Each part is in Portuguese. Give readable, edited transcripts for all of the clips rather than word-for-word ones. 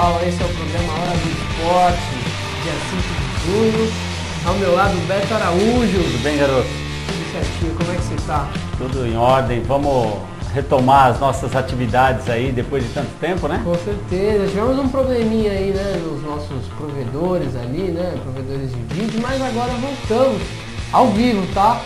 pessoal, esse é o programa Hora do Esporte, dia 5 de junho. Ao meu lado, Beto Araújo. Tudo bem, garoto? Tudo certinho, como é que você está? Tudo em ordem, vamos retomar as nossas atividades aí depois de tanto tempo, né? Com certeza, tivemos um probleminha aí, né, nos nossos provedores ali, né, provedores de vídeo, mas agora voltamos ao vivo, tá?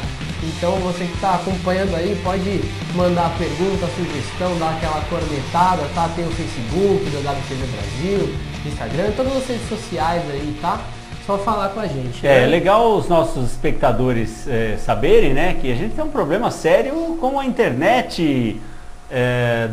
Então você que está acompanhando aí pode mandar pergunta, sugestão, dar aquela cornetada, tá? Tem o Facebook da WTV Brasil, Instagram, todas as redes sociais aí, tá? Só falar com a gente. É né? legal os nossos espectadores saberem, né, que a gente tem um problema sério com a internet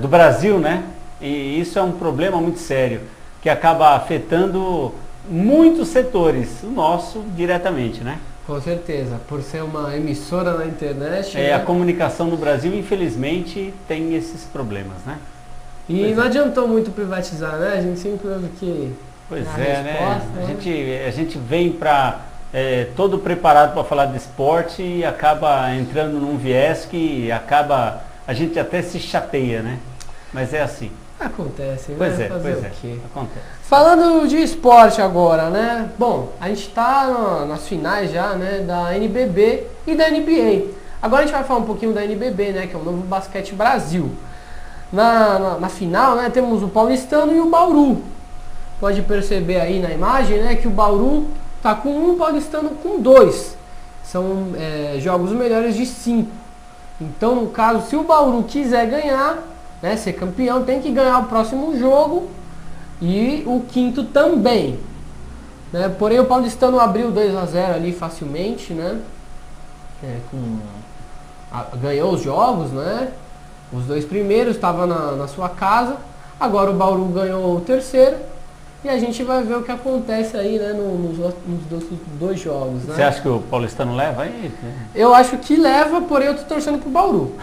do Brasil, né? E isso é um problema muito sério, que acaba afetando muitos setores, o nosso diretamente, né? Com certeza, por ser uma emissora na internet. A comunicação no Brasil, infelizmente, tem esses problemas, né? E não adiantou muito privatizar, né? A gente sempre ouve que... Pois né? A gente vem todo preparado para falar de esporte e acaba entrando num viés que a gente até se chateia, né? Mas é assim. Acontece, né? Pois é, acontece. Falando de esporte agora, né? Bom, a gente está nas finais já, né? Da NBB e da NBA. Agora a gente vai falar um pouquinho da NBB, né? Que é o Novo Basquete Brasil. Na final, né? Temos o Paulistano e o Bauru. Pode perceber aí na imagem, né? Que o Bauru tá com 1, o Paulistano com 2. São jogos melhores de 5. Então, no caso, se o Bauru quiser ganhar, né, ser campeão, tem que ganhar o próximo jogo e o quinto também, né? Porém o Paulistano abriu 2-0 ali facilmente, né? Ganhou os jogos, né? Os 2 primeiros estavam na sua casa. Agora o Bauru ganhou o terceiro e a gente vai ver o que acontece aí, né, nos dois jogos, né? Você acha que o Paulistano leva aí? Eu acho que leva, porém eu tô torcendo pro Bauru.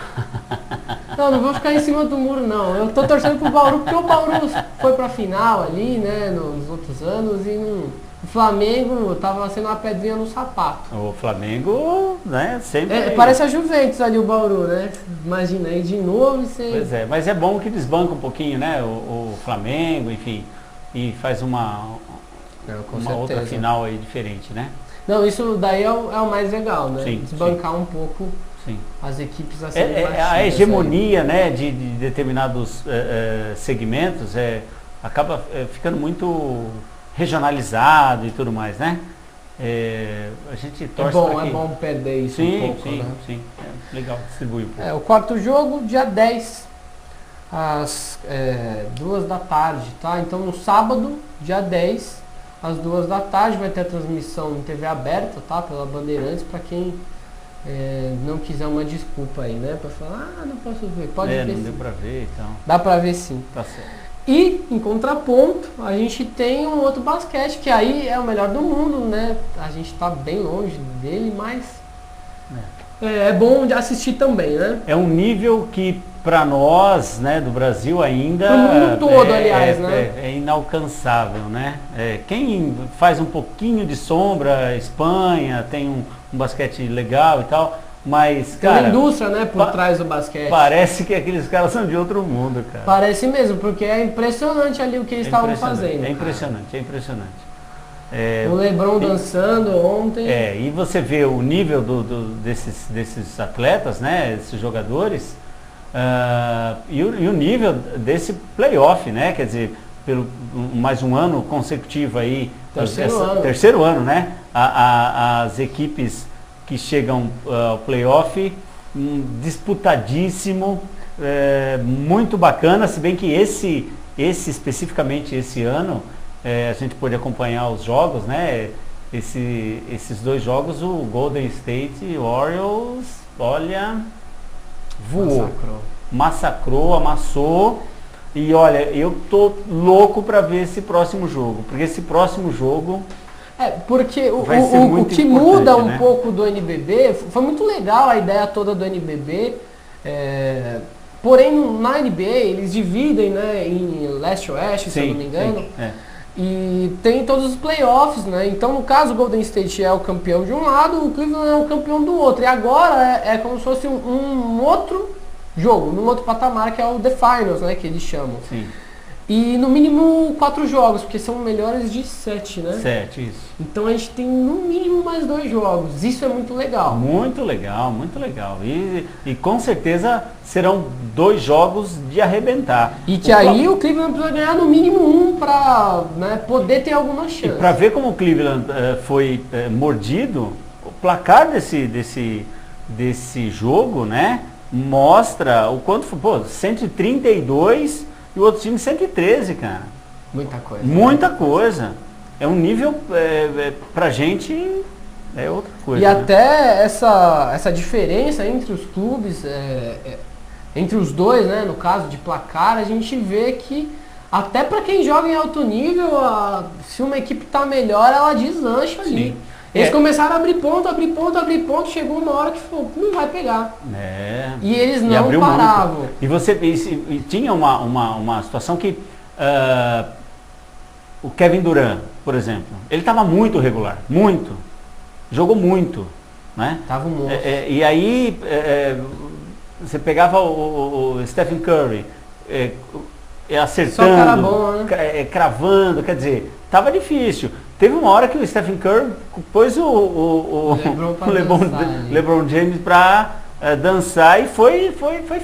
Não vou ficar em cima do muro, não. Eu tô torcendo pro Bauru porque o Bauru foi pra final ali, né, nos outros anos e o Flamengo tava sendo uma pedrinha no sapato. O Flamengo, né, sempre... parece a Juventus ali, o Bauru, né? Imagina aí de novo sem... Pois é, mas é bom que desbanca um pouquinho, né, o Flamengo, enfim, e faz uma outra final aí diferente, né? Não, isso daí é o mais legal, né? Sim, desbancar um pouco... Sim. As equipes assim a hegemonia, né, de determinados segmentos acaba ficando muito regionalizado e tudo mais, né? A gente torce é bom perder isso um pouco, né? Sim, legal, distribui um pouco. O quarto jogo, dia 10, às 2 da tarde, tá? Então no sábado, dia 10, às 2 da tarde, vai ter a transmissão em TV aberta, tá? Pela Bandeirantes, para quem não quiser uma desculpa aí, né? Pra falar, não posso ver. Pode ver. Não deu pra ver, então. Dá pra ver sim. Tá certo. E, em contraponto, a gente tem um outro basquete, que aí é o melhor do mundo, né? A gente tá bem longe dele, mas é bom de assistir também, né? É um nível que, para nós, né, do Brasil ainda... Pro mundo todo, aliás, né? É inalcançável, né? Quem faz um pouquinho de sombra, Espanha, tem um basquete legal e tal, mas, tem cara... uma indústria, né, por trás do basquete. Parece que aqueles caras são de outro mundo, cara. Parece mesmo, porque é impressionante ali o que eles estavam fazendo. É impressionante. O LeBron dançando ontem. E você vê o nível desses atletas, né, desses jogadores, e o nível desse playoff, né, quer dizer, pelo mais um ano consecutivo aí, terceiro ano, né, as equipes que chegam ao playoff, disputadíssimo, muito bacana, se bem que esse especificamente esse ano, a gente pôde acompanhar os jogos, né? Esses 2 jogos, o Golden State Warriors, olha, voou, massacrou, amassou, e olha, eu tô louco para ver esse próximo jogo, porque esse próximo jogo porque o que muda um pouco do NBB, foi muito legal a ideia toda do NBB, porém na NBA eles dividem, né, em leste-oeste, se eu não me engano, e tem todos os playoffs, né? Então no caso o Golden State é o campeão de um lado, o Cleveland é o campeão do outro, e agora é como se fosse um outro jogo, num outro patamar, que é o The Finals, né, que eles chamam. Sim. E no mínimo 4 jogos, porque são melhores de 7, né? 7, isso. Então a gente tem no mínimo mais 2 jogos. Isso é muito legal. Muito legal, muito legal. E com certeza serão 2 jogos de arrebentar. E que aí o Cleveland precisa ganhar no mínimo 1 para, né, poder ter alguma chance. E para ver como o Cleveland foi mordido, o placar desse jogo, né, mostra o quanto foi, pô, 132 e o outro time 113, cara. Muita coisa. Muita coisa. É um nível, pra gente, é outra coisa. E né? até essa diferença entre os clubes, entre os dois, né, no caso de placar, a gente vê que até para quem joga em alto nível, se uma equipe tá melhor, ela deslancha ali. Eles começaram a abrir ponto, chegou uma hora que falou, não vai pegar. E eles não paravam. Muito. E tinha uma situação que o Kevin Durant, por exemplo, ele estava muito regular, muito. Jogou muito. Né? Tava um monstro. E aí você pegava o Stephen Curry acertando, só cara bom, né? Cravando, quer dizer, tava difícil. Teve uma hora que o Stephen Curry pôs o LeBron James para dançar e foi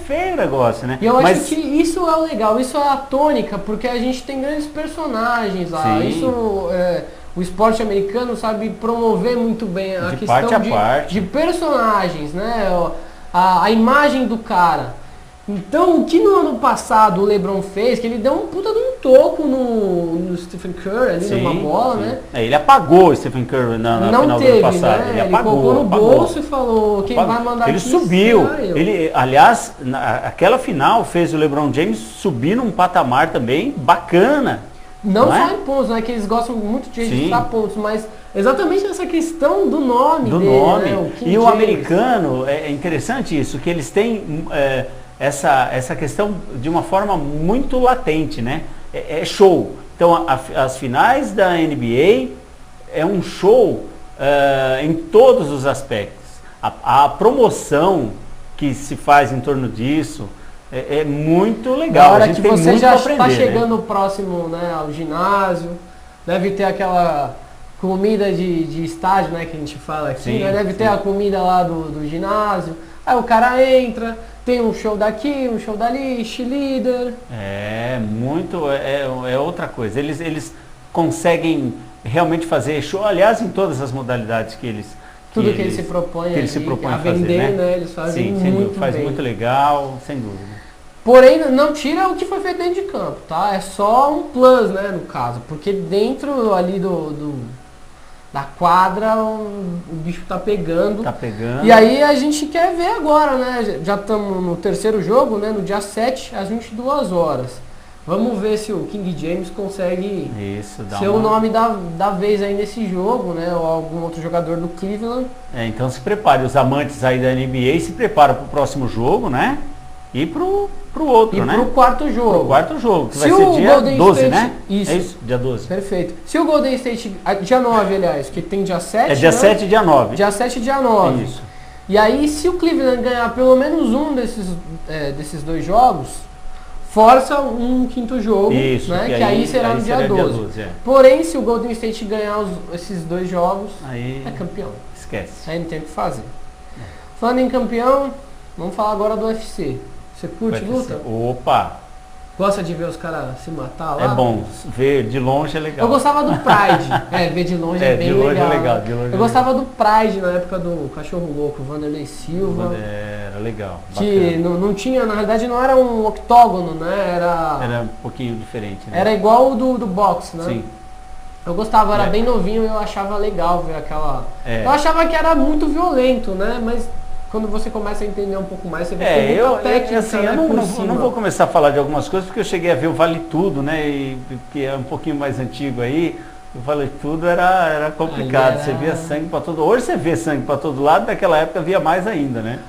feio o negócio, né? E eu acho que isso é o legal, isso é a tônica, porque a gente tem grandes personagens lá. Sim. Isso, o esporte americano sabe promover muito bem a questão de personagens, né? A imagem do cara. Então, o que no ano passado o LeBron fez, que ele deu um puta de um toco no Stephen Curry ali numa bola, né? Ele apagou o Stephen Curry na final do ano passado. Né? Ele apagou, colocou no bolso e falou, quem vai mandar ele aqui subiu. eu. Aliás, aquela final fez o LeBron James subir num patamar também bacana. Não só em pontos, né? Que eles gostam muito de registrar pontos, mas exatamente essa questão do nome dele. Né? E o americano, é interessante isso, que eles têm essa questão de uma forma muito latente, né? É show. Então, as finais da NBA é um show em todos os aspectos. A promoção que se faz em torno disso é muito legal. Na hora que você já está chegando, né? Próximo, né, ao ginásio, deve ter aquela comida de estádio, né, que a gente fala aqui, sim, né? Deve ter a comida lá do ginásio. Aí o cara entra, tem um show daqui, um show dali, cheerleader. É outra coisa. Eles conseguem realmente fazer show, aliás, em todas as modalidades que eles tudo que eles se propõem a vender, fazer, né? Eles fazem muito faz bem. muito legal, sem dúvida. Porém, não tira o que foi feito dentro de campo, tá? É só um plus, né, no caso. Porque dentro ali da quadra o bicho tá pegando. Tá pegando. E aí a gente quer ver agora, né? Já estamos no terceiro jogo, né? No dia 7, às 22 horas. Vamos ver se o King James consegue ser o nome da vez aí nesse jogo, né? Ou algum outro jogador do Cleveland. Então se prepare, os amantes aí da NBA se preparam para o próximo jogo, né? E pro outro, né? E pro quarto jogo. Pro quarto jogo, que vai ser dia Golden 12, State, né? Isso. É isso? Dia 12. Perfeito. Se o Golden State, dia 9, aliás, que tem dia 7, é dia 7 e dia 9. Dia 7 e dia 9. Isso. E aí, se o Cleveland ganhar pelo menos um desses 2 jogos, força um quinto jogo, isso, né? Que aí será no dia 12. Porém, se o Golden State ganhar esses 2 jogos, aí é campeão. Esquece. Aí não tem o que fazer. Falando em campeão, vamos falar agora do UFC. Você curte luta? Opa! Gosta de ver os caras se matar lá? É bom, ver de longe é legal. Eu gostava do Pride. Ver de longe é bem de longe legal. É legal de longe eu gostava do Pride na época do Cachorro Louco, Vanderlei Silva. Era legal. Que não tinha, na realidade não era um octógono, né? Era um pouquinho diferente. Né? Era igual o do boxe, né? Sim. Eu gostava, era bem novinho e eu achava legal ver aquela... Eu achava que era muito violento, né? Mas quando você começa a entender um pouco mais, você vê que muita técnica, assim, né, eu não vou começar a falar de algumas coisas, porque eu cheguei a ver o Vale Tudo, né? Que é um pouquinho mais antigo aí. O Vale Tudo era complicado, você via sangue para todo lado. Hoje você vê sangue para todo lado, naquela época via mais ainda, né?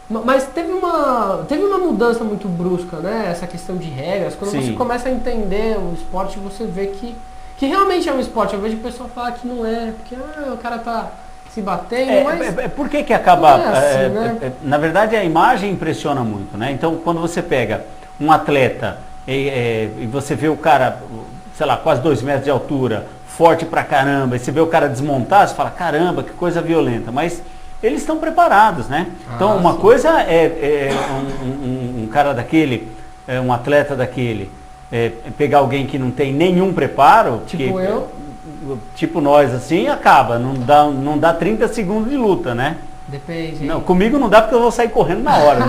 Mas teve uma mudança muito brusca, né? Essa questão de regras. Quando você começa a entender o esporte, você vê que realmente é um esporte. Eu vejo o pessoal falar que não é, porque o cara tá se batendo, mas... Por que acaba... né? Na verdade, a imagem impressiona muito, né? Então, quando você pega um atleta e você vê o cara, sei lá, quase 2 metros de altura, forte pra caramba, e você vê o cara desmontar, você fala, caramba, que coisa violenta, mas eles estão preparados, né? Então uma coisa é um cara daquele, um atleta daquele, pegar alguém que não tem nenhum preparo, tipo eu, tipo nós assim, acaba, não dá 30 segundos de luta, né? Depende. Não, comigo não dá porque eu vou sair correndo na hora.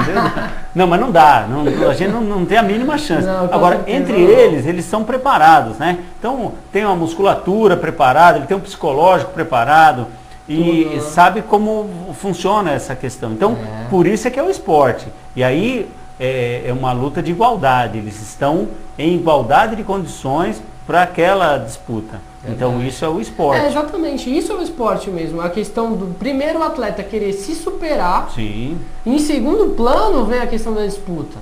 Não, mas não dá. A gente não tem a mínima chance. Não, agora, entre eles são preparados, né? Então, tem uma musculatura preparada, ele tem um psicológico preparado e sabe como funciona essa questão. Então, por isso é que é o esporte. E aí é uma luta de igualdade. Eles estão em igualdade de condições para aquela disputa. Então isso é o esporte. Exatamente, isso é o esporte mesmo. A questão do primeiro atleta querer se superar. Sim. Em segundo plano vem a questão da disputa.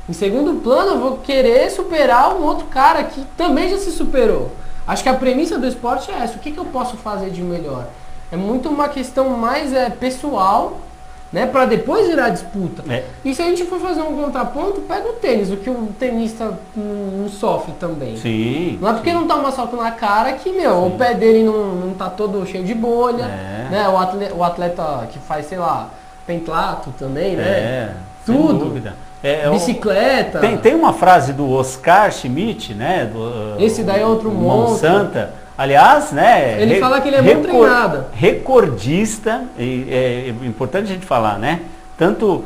Em segundo plano eu vou querer superar um outro cara que também já se superou. Acho que a premissa do esporte é essa. O que eu posso fazer de melhor? É muito uma questão mais pessoal, né, para depois virar disputa. E se a gente for fazer um contraponto, pega o tênis, o que o tenista não sofre também. Sim. Não é porque não toma soco na cara que, o pé dele não tá todo cheio de bolha, né? O atleta que faz, sei lá, pentatlo também, né? Tudo. Sem dúvida. Bicicleta. Tem uma frase do Oscar Schmidt, né? Esse daí é outro Monsanto. Aliás, né? Ele fala que ele é muito treinado. Recordista, é importante a gente falar, né? Tanto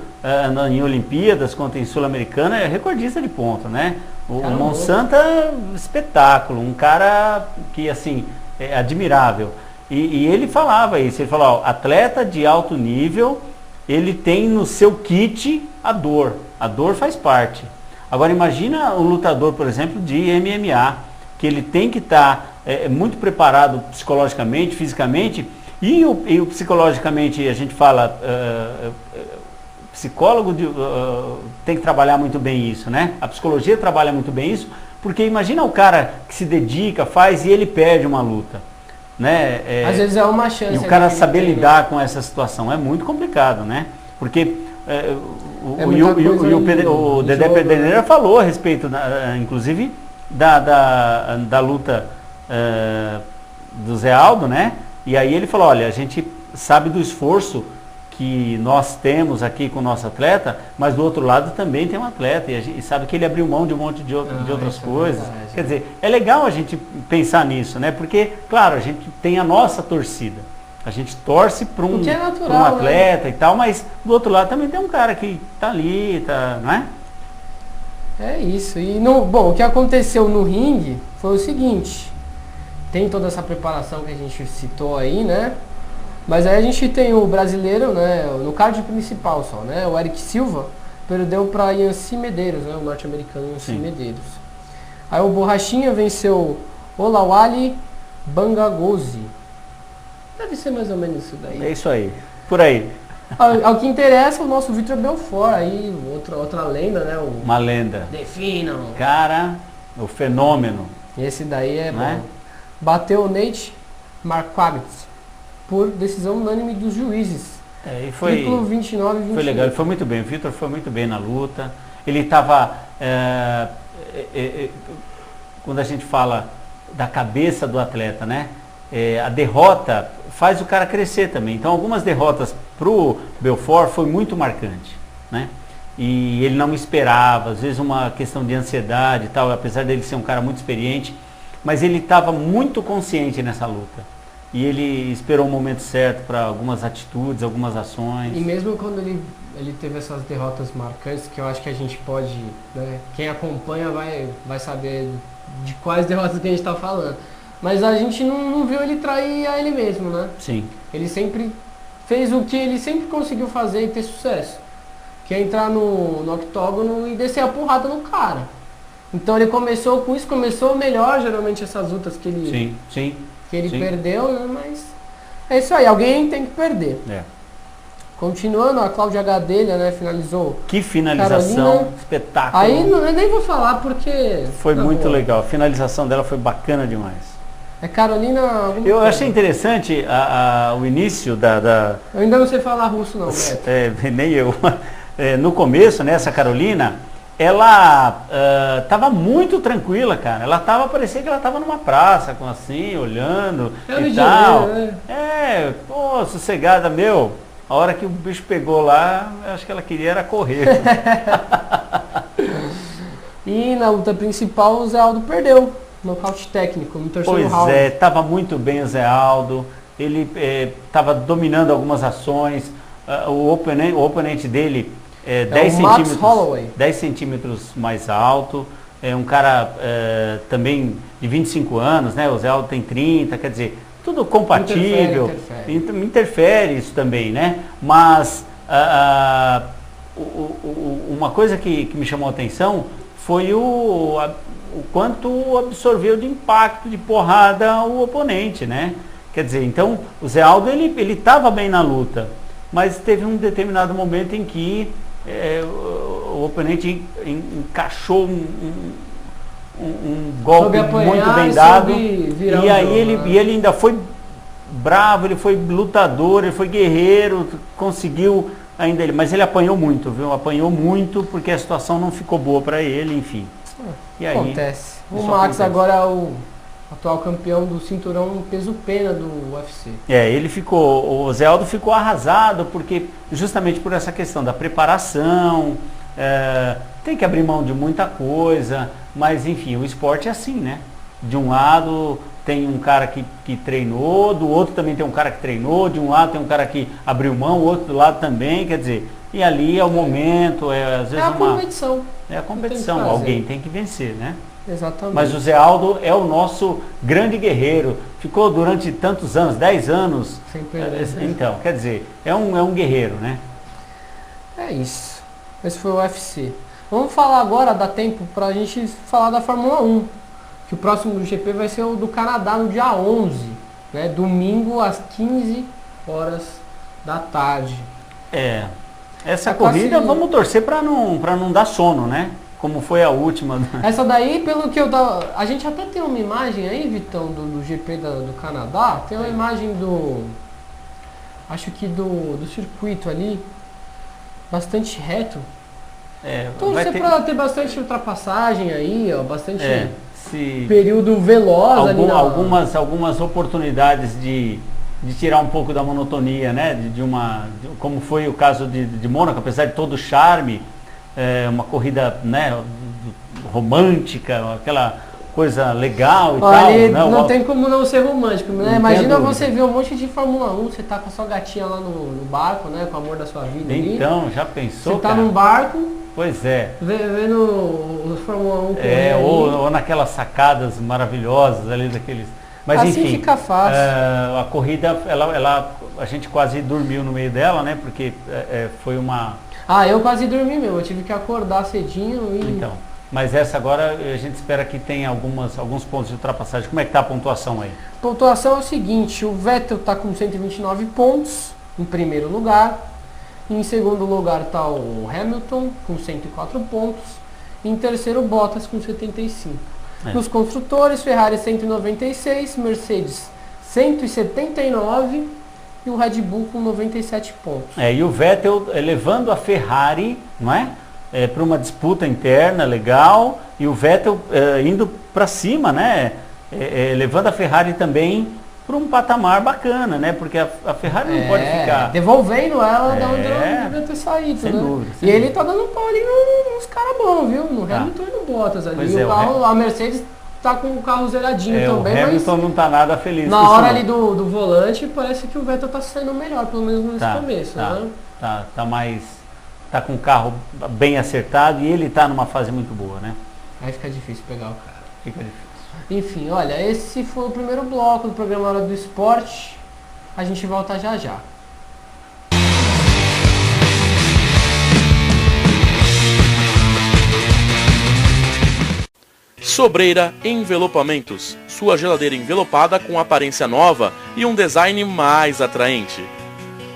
em Olimpíadas quanto em Sul-Americana, é recordista de ponto, né? O Monsanto é um espetáculo, um cara que, assim, é admirável. E ele falava isso, ele falou, atleta de alto nível, ele tem no seu kit a dor faz parte. Agora imagina um lutador, por exemplo, de MMA, que ele tem que estar muito preparado psicologicamente, fisicamente, e o psicologicamente a gente fala, psicólogo tem que trabalhar muito bem isso, né? A psicologia trabalha muito bem isso, porque imagina o cara que se dedica, faz e ele perde uma luta, né? Às vezes é uma chance. E o cara saber lidar com essa situação é muito complicado, né? Porque o Dedé Pedreira falou a respeito, inclusive, da luta do Zé Aldo, né? E aí ele falou, olha, a gente sabe do esforço que nós temos aqui com o nosso atleta, mas do outro lado também tem um atleta, e a gente sabe que ele abriu mão de um monte de outras coisas. Quer dizer, é legal a gente pensar nisso, né? Porque, claro, a gente tem a nossa torcida. A gente torce para um atleta, né? E tal, mas do outro lado também tem um cara que tá ali, não é? É isso. E o que aconteceu no ringue foi o seguinte, tem toda essa preparação que a gente citou aí, né? Mas aí a gente tem o brasileiro, né? No card principal só, né? O Eric Silva perdeu para Yancy Medeiros, né? O norte-americano Yancy Medeiros. Aí o Borrachinha venceu Olawale Bangagozi. Deve ser mais ou menos isso daí. É isso aí, por aí. Ao que interessa, o nosso Vitor Belfort, aí outra lenda, né? Uma lenda. Definam. Cara, o fenômeno. Esse daí é bom. Bateu o Nate Marquardt por decisão unânime dos juízes. E foi, triplo 29 e 28. Foi legal, ele foi muito bem. O Vitor foi muito bem na luta. Ele estava... quando a gente fala da cabeça do atleta, né? A derrota faz o cara crescer também. Então algumas derrotas pro Belfort foi muito marcante, né? E ele não esperava, às vezes uma questão de ansiedade e tal, apesar dele ser um cara muito experiente, mas ele estava muito consciente nessa luta. E ele esperou o momento certo para algumas atitudes, algumas ações. E mesmo quando ele teve essas derrotas marcantes, que eu acho que a gente pode, né, quem acompanha vai saber de quais derrotas que a gente está falando. Mas a gente não viu ele trair a ele mesmo, né? Sim. Ele sempre fez o que ele sempre conseguiu fazer e ter sucesso. Que é entrar no octógono e descer a porrada no cara. Então ele começou com isso, começou melhor geralmente essas lutas que ele, perdeu, né? Mas é isso aí, alguém tem que perder. Continuando, a Cláudia Gadelha, né, finalizou. Que finalização, Carolina. Espetáculo. Aí eu nem vou falar porque... Foi muito legal, a finalização dela foi bacana demais. Carolina... Eu achei interessante o início da... Eu ainda não sei falar russo não, Beto. Nem eu. No começo, né, essa Carolina, ela estava muito tranquila, cara. Parecia que ela estava numa praça, com assim, olhando e tal. Pô, sossegada, meu. A hora que o bicho pegou lá, eu acho que ela queria era correr. E na luta principal o Zé Aldo perdeu. Nocaute técnico no terceiro round. Pois é, estava muito bem o Zé Aldo. Ele estava dominando algumas ações. O oponente dele é 10 centímetros mais alto. É um cara também de 25 anos, né? O Zé Aldo tem 30, quer dizer, tudo compatível. Interfere isso também, né? Mas uma coisa que me chamou a atenção foi o quanto absorveu de impacto, de porrada o oponente, né? Quer dizer, então o Zé Aldo ele estava bem na luta, mas teve um determinado momento em que o oponente encaixou um golpe muito bem dado, e aí ele ainda foi bravo, ele foi lutador, ele foi guerreiro, conseguiu ainda mas ele apanhou muito, viu? Apanhou muito porque a situação não ficou boa para ele, enfim. E aí, acontece. O Max agora é o atual campeão do cinturão peso pena do UFC. O Zé Aldo ficou arrasado porque justamente por essa questão da preparação, tem que abrir mão de muita coisa, mas enfim, o esporte é assim, né? De um lado tem um cara que treinou, do outro também tem um cara que treinou, de um lado tem um cara que abriu mão, o outro do lado também, quer dizer, e ali é o momento, às vezes competição. É a competição, alguém tem que vencer, né? Exatamente. Mas o Zé Aldo é o nosso grande guerreiro, ficou durante tantos anos, 10 anos. Sem perder, então, quer dizer, é um guerreiro, né? É isso. Esse foi o UFC. Vamos falar agora, dá tempo pra gente falar da Fórmula 1. Que o próximo GP vai ser o do Canadá no dia 11, né? Domingo às 15 horas da tarde. Essa corrida vamos torcer para não dar sono, né? Como foi a última. Essa daí, pelo que eu tava... A gente até tem uma imagem aí, Vitão, do GP do Canadá. Tem uma imagem acho que do circuito ali, bastante reto. Então você para ter bastante ultrapassagem aí, ó, bastante... período veloz ali algumas oportunidades de tirar um pouco da monotonia, né? Como foi o caso de Mônaco, apesar de todo o charme, uma corrida, né, romântica, aquela coisa legal e tal. Não tem como não ser romântico, né? Imagina você ver um monte de Fórmula 1, você tá com a sua gatinha lá no barco, né? Com o amor da sua vida. Então, já pensou? Você tá num barco. Pois é. Vendo o Fórmula 1 correr ou naquelas sacadas maravilhosas ali daqueles. Mas assim enfim, fica fácil. A corrida, a gente quase dormiu no meio dela, né? Porque foi uma... eu quase dormi mesmo, eu tive que acordar cedinho e... Então, mas essa agora a gente espera que tenha alguns pontos de ultrapassagem. Como é que tá a pontuação aí? A pontuação é o seguinte, o Vettel tá com 129 pontos em primeiro lugar. Em segundo lugar está o Hamilton com 104 pontos. Em terceiro, Bottas com 75. Nos construtores, Ferrari 196, Mercedes 179 e o Red Bull com 97 pontos. E o Vettel levando a Ferrari, não é? Para uma disputa interna legal, e o Vettel indo para cima, né? Levando a Ferrari também para um patamar bacana, né? Porque a Ferrari não pode ficar... Devolvendo ela da onde ela devia ter saído, sem né? Dúvida, e ele tá dando pau ali nos caras bons, viu? No Hamilton e no Bottas ali. A Mercedes tá com o carro zeradinho também, o Hamilton não tá nada feliz na hora ali do volante, parece que o Vettel tá saindo melhor, pelo menos nesse começo, né? Tá com o carro bem acertado e ele tá numa fase muito boa, né? Aí fica difícil pegar o cara. Fica difícil. Enfim, olha, esse foi o primeiro bloco do programa Hora do Esporte. A gente volta já já. Sobreira Envelopamentos, sua geladeira envelopada com aparência nova e um design mais atraente.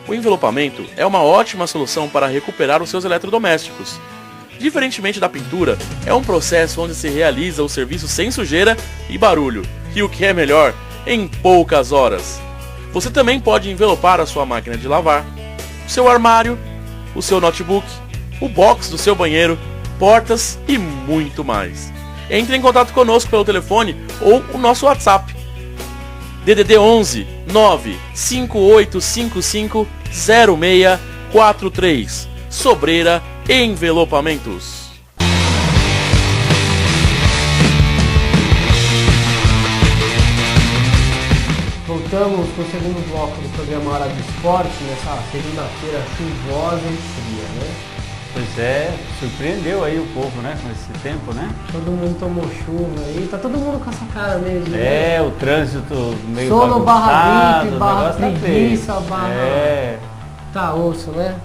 O envelopamento é uma ótima solução para recuperar os seus eletrodomésticos. Diferentemente da pintura, é um processo onde se realiza o serviço sem sujeira e barulho, e o que é melhor, em poucas horas. Você também pode envelopar a sua máquina de lavar, o seu armário, o seu notebook, o box do seu banheiro portas e muito mais. Entre em contato conosco pelo telefone ou o nosso WhatsApp. DDD 11 95855 0643. Sobreira Envelopamentos. Voltamos com o segundo bloco do programa Hora do Esporte, nessa segunda-feira chuvosa e fria, né? Pois é, surpreendeu aí o povo, né, com esse tempo, né? Todo mundo tomou chuva aí, tá todo mundo com essa cara mesmo, né? O trânsito meio sono barra gripe, barra tá preguiça, barra... Tá osso, né?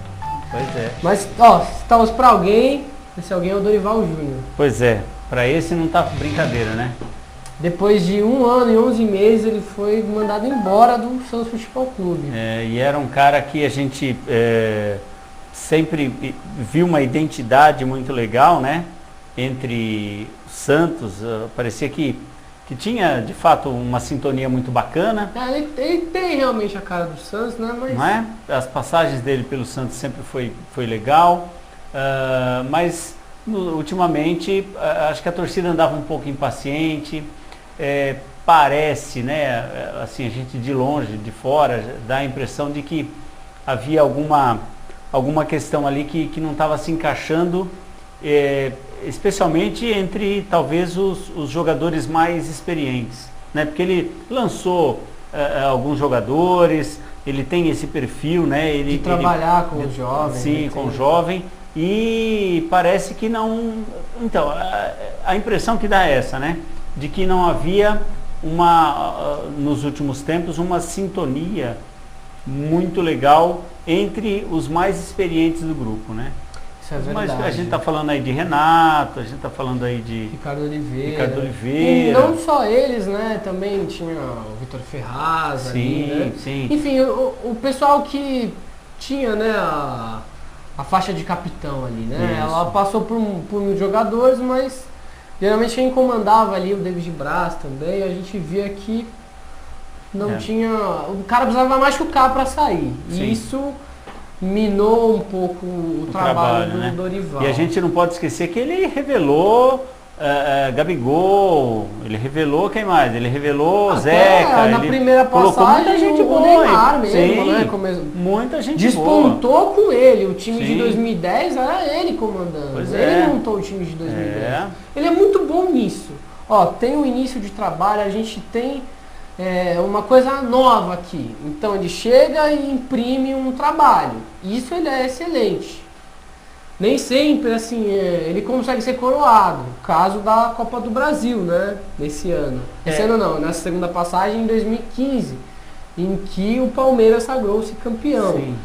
Pois é. Mas, ó, se tá osso pra alguém, esse alguém é o Dorival Júnior. Pois é, pra esse não tá brincadeira, né? Depois de 1 ano e 11 meses, ele foi mandado embora do Santos Futebol Clube. E era um cara que a gente sempre viu uma identidade muito legal, né? Entre o Santos, parecia que tinha, de fato, uma sintonia muito bacana. Ele tem realmente a cara do Santos, né? Mas... Não é? As passagens dele pelo Santos sempre foi legal, mas ultimamente acho que a torcida andava um pouco impaciente. Parece, né, assim, a gente de longe, de fora, dá a impressão de que havia alguma questão ali que não estava se encaixando, especialmente entre talvez os jogadores mais experientes, né, porque ele lançou alguns jogadores, ele tem esse perfil, né, de trabalhar com os jovens. Sim, com o jovem, e parece que não... Então, a impressão que dá é essa, né? De que não havia nos últimos tempos, uma sintonia muito legal entre os mais experientes do grupo, né? Isso é verdade. Mas a gente está falando aí de Renato, a gente está falando aí de Ricardo Oliveira. E não só eles, né? Também tinha o Vitor Ferraz. Sim, ali, né? Sim. Enfim, o pessoal que tinha, né, a faixa de capitão ali, né? Isso. Ela passou por jogadores, mas geralmente quem comandava ali, o David Braz também, a gente via que não tinha... O cara precisava machucar para sair. Sim. E isso minou um pouco o trabalho do, né, Dorival. E a gente não pode esquecer que ele revelou Gabigol, ele revelou quem mais? Ele revelou Zeca. Na primeira passagem, muita gente o Neymar mesmo, né? Muita gente despontou boa. Com ele. O time Sim. de 2010 era ele comandando. Pois ele montou o time de 2010. Ele é muito bom nisso. Ó, tem um início de trabalho, a gente tem uma coisa nova aqui. Então ele chega e imprime um trabalho. Isso ele é excelente. Nem sempre, assim, ele consegue ser coroado. Caso da Copa do Brasil, né? Nesse ano. Esse ano não, nessa segunda passagem em 2015, em que o Palmeiras sagrou-se campeão. Sim.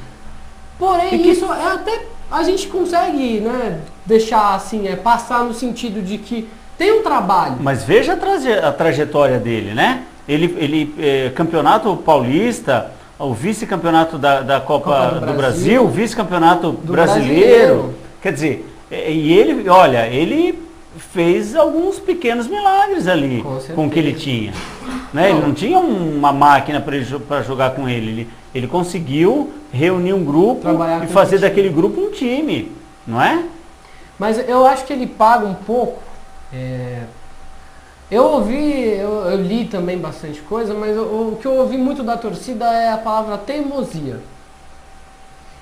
Porém, isso até a gente consegue, né, deixar assim, passar no sentido de que tem um trabalho. Mas veja a trajetória dele, né? Ele campeonato paulista, o vice-campeonato da Copa do Brasil, o vice-campeonato brasileiro. Quer dizer, e ele fez alguns pequenos milagres ali com o que ele tinha. Né? Ele não tinha uma máquina para jogar com ele. Ele conseguiu reunir um grupo e fazer daquele grupo um time, não é? Mas eu acho que ele paga um pouco. Eu li também bastante coisa, mas o que eu ouvi muito da torcida é a palavra teimosia.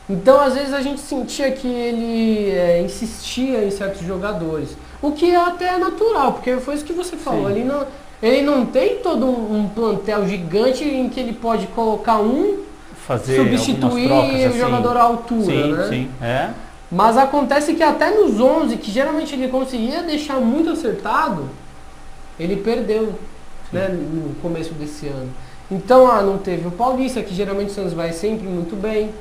Então, às vezes, a gente sentia que ele insistia em certos jogadores. O que é até natural, porque foi isso que você falou. Ele não tem todo um plantel gigante em que ele pode colocar substituir o jogador à altura. Sim, né? Sim, Mas acontece que até nos 11, que geralmente ele conseguia deixar muito acertado, ele perdeu, né, no começo desse ano. Então, não teve o Paulista, que geralmente o Santos vai sempre muito bem.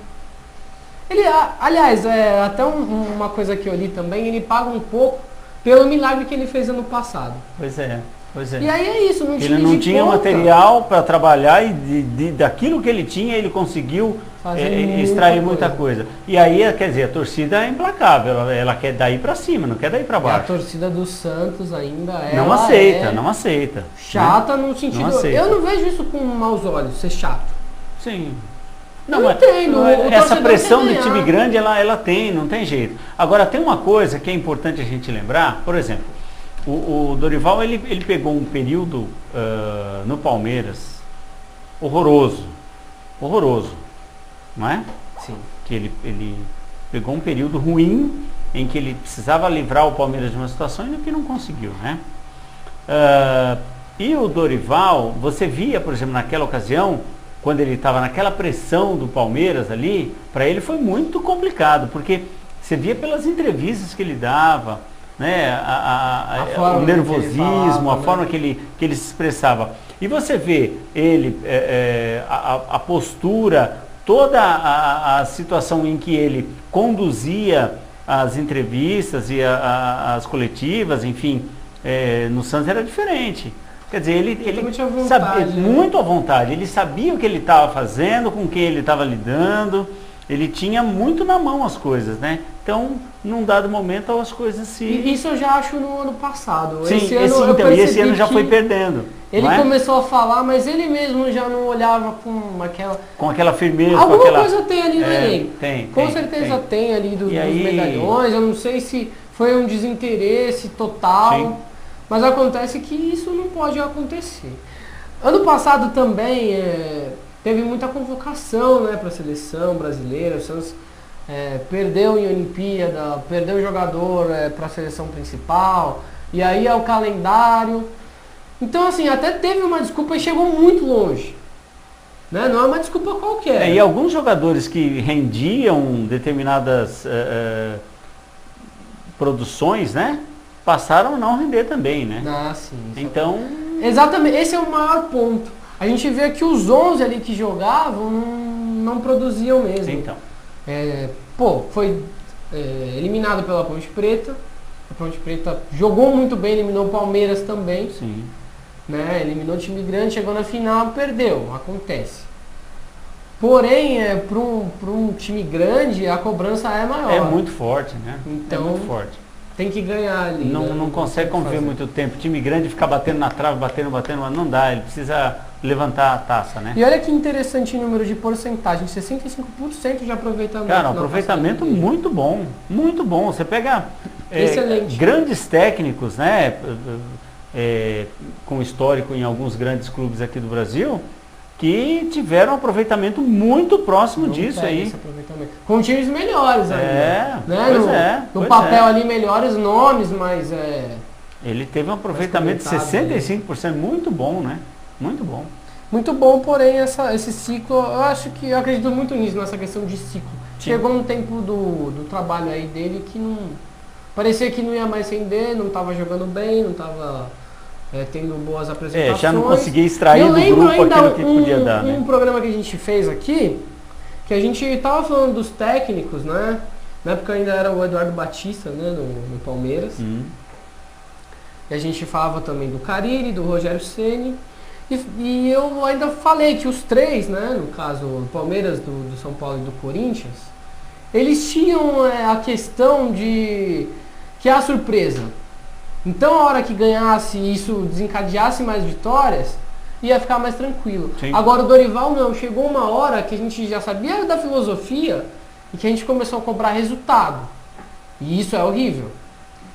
Ele, aliás, até uma coisa que eu li também, ele paga um pouco pelo milagre que ele fez ano passado. Pois é. E aí é isso, ele não tinha material para trabalhar e daquilo que ele tinha, ele conseguiu extrair muita coisa. E aí, quer dizer, a torcida é implacável, ela quer daí para cima, não quer daí para baixo. E a torcida do Santos ainda não aceita. Chata, né? No sentido... Eu não vejo isso com maus olhos, ser chato. Sim. Não, eu mas entendo. O essa torcedor pressão quer de ganhar. time grande, ela tem, não tem jeito. Agora, tem uma coisa que é importante a gente lembrar, por exemplo, o Dorival, ele pegou um período no Palmeiras horroroso, não é? Sim. Que ele pegou um período ruim, em que ele precisava livrar o Palmeiras de uma situação e que não conseguiu, né? E o Dorival, você via, por exemplo, naquela ocasião, quando ele estava naquela pressão do Palmeiras ali, para ele foi muito complicado, porque você via pelas entrevistas que ele dava, né, o nervosismo, a forma que ele se expressava. E você vê ele, a postura, toda a situação em que ele conduzia as entrevistas e as coletivas, enfim, no Santos era diferente. Quer dizer, ele sabia muito à vontade, ele sabia o que ele estava fazendo, com quem ele estava lidando, ele tinha muito na mão as coisas, né? Então, num dado momento, as coisas se... Isso eu já acho no ano passado. Sim, esse ano já foi perdendo. Ele começou a falar, mas ele mesmo já não olhava com aquela... Com aquela firmeza. Alguma coisa tem ali no elenco. Com certeza tem ali dos aí... medalhões, eu não sei se foi um desinteresse total, sim, mas acontece que isso não pode acontecer. Ano passado também teve muita convocação, né, para a seleção brasileira, o Santos perdeu em Olimpíada, perdeu o jogador para a seleção principal, e aí é o calendário. Então, assim, até teve uma desculpa e chegou muito longe. Né? Não é uma desculpa qualquer. E alguns jogadores que rendiam determinadas produções, né, passaram a não render também, né? Ah, sim. Então... Exatamente, esse é o maior ponto. A gente vê que os 11 ali que jogavam não produziam mesmo. Então. Foi eliminado pela Ponte Preta. A Ponte Preta jogou muito bem, eliminou o Palmeiras também. Sim. Né? Eliminou o time grande, chegou na final, perdeu. Acontece. Porém, para um time grande, a cobrança é maior. É muito forte, né? Então, é muito forte. Tem que ganhar ali. Não consegue conviver muito tempo. Time grande ficar batendo na trave, batendo, mas não dá. Ele precisa levantar a taça, né? E olha que interessante o número de porcentagem, 65% de aproveitamento. Cara, um aproveitamento muito bom, muito bom. Você pega grandes técnicos, né? Com histórico em alguns grandes clubes aqui do Brasil, que tiveram um aproveitamento muito próximo disso aí. Com times melhores ainda. Né? No papel ali, melhores nomes, mas ele teve um aproveitamento de 65%, muito bom, né? Muito bom. Muito bom, porém esse ciclo, eu acredito muito nisso, nessa questão de ciclo. Sim. Chegou um tempo do trabalho aí dele que não... Parecia que não ia mais render, não estava jogando bem, não estava... tendo boas apresentações. Já não conseguia extrair do grupo aquilo que podia dar, né? Um programa que a gente fez aqui, que a gente estava falando dos técnicos, né? Na época ainda era o Eduardo Batista, né? No Palmeiras. E a gente falava também do Carille, do Rogério Ceni. E eu ainda falei que os três, né? No caso, o Palmeiras, do São Paulo e do Corinthians, eles tinham a questão de... que é a surpresa. Então, a hora que ganhasse e isso desencadeasse mais vitórias, ia ficar mais tranquilo. Sim. Agora, o Dorival não. Chegou uma hora que a gente já sabia da filosofia e que a gente começou a cobrar resultado. E isso é horrível.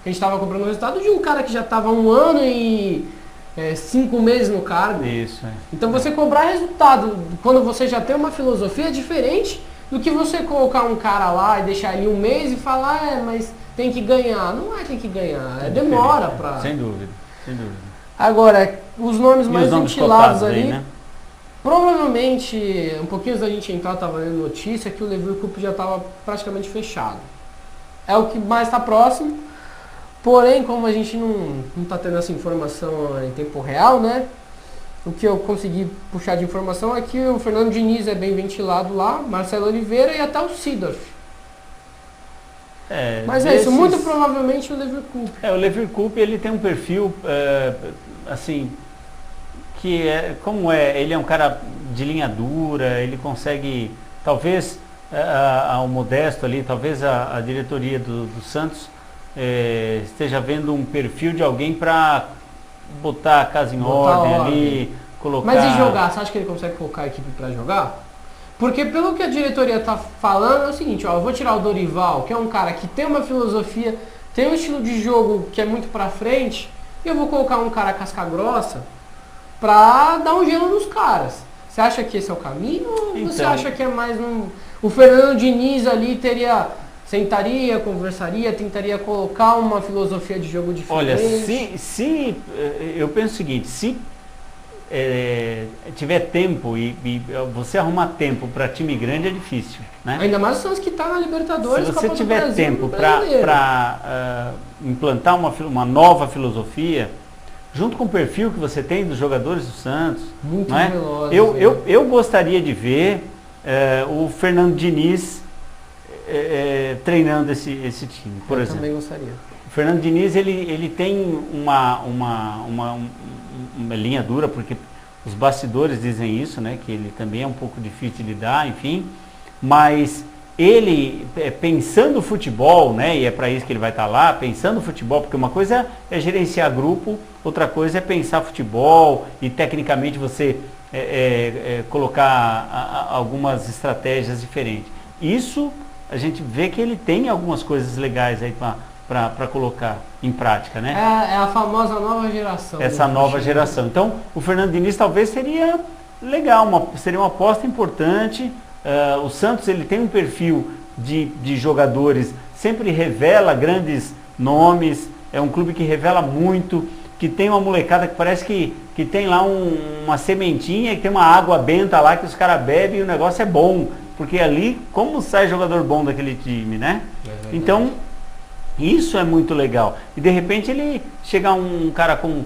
A gente estava cobrando o resultado de um cara que já estava 1 ano e 5 meses no cargo. Isso. Então, você cobrar resultado quando você já tem uma filosofia é diferente do que você colocar um cara lá e deixar ele 1 mês e falar, mas... tem que ganhar. Não tem que ganhar. Demora para... Sem dúvida. Agora, os nomes mais ventilados ali, né? Provavelmente, um pouquinho antes da gente entrar, estava lendo notícia que o Leverkusen já estava praticamente fechado. É o que mais está próximo. Porém, como a gente não está tendo essa informação em tempo real, né? O que eu consegui puxar de informação é que o Fernando Diniz é bem ventilado lá, Marcelo Oliveira e até o Seedorf. Mas isso, muito provavelmente o Leverkusen. O Leverkusen, ele tem um perfil, assim, que ele é um cara de linha dura, ele consegue, talvez, ao Modesto ali, talvez a diretoria do Santos esteja vendo um perfil de alguém para botar a casa em ordem ali, colocar... Mas e jogar? Você acha que ele consegue colocar a equipe para jogar? Porque pelo que a diretoria tá falando é o seguinte, ó, eu vou tirar o Dorival, que é um cara que tem uma filosofia, tem um estilo de jogo que é muito pra frente, e eu vou colocar um cara casca grossa pra dar um gelo nos caras. Você acha que esse é o caminho ou você acha que é mais um... O Fernando Diniz ali sentaria, conversaria, tentaria colocar uma filosofia de jogo diferente? Olha, se eu penso o seguinte, se tiver tempo e você arrumar tempo para time grande é difícil, né? Ainda mais os Santos que tá na Libertadores. Se você Copa do tiver Brasil, tempo para implantar uma nova filosofia, junto com o perfil que você tem dos jogadores do Santos, muito não é? veloz, eu gostaria de ver o Fernando Diniz treinando esse time, por exemplo. Eu também gostaria. O Fernando Diniz ele tem uma linha dura, porque os bastidores dizem isso, né? Que ele também é um pouco difícil de lidar, enfim. Mas ele, pensando o futebol, né? E é para isso que ele vai estar lá, pensando o futebol, porque uma coisa é gerenciar grupo, outra coisa é pensar futebol e tecnicamente você colocar algumas estratégias diferentes. Isso a gente vê que ele tem algumas coisas legais aí para colocar em prática, né? É a famosa nova geração. Essa nova geração. Então, o Fernando Diniz talvez seria legal, seria uma aposta importante. O Santos ele tem um perfil de jogadores, sempre revela grandes nomes, é um clube que revela muito, que tem uma molecada que parece que tem lá uma sementinha, que tem uma água benta lá que os caras bebem e o negócio é bom. Porque ali, como sai jogador bom daquele time, né? Então, isso é muito legal. E de repente ele chegar um cara com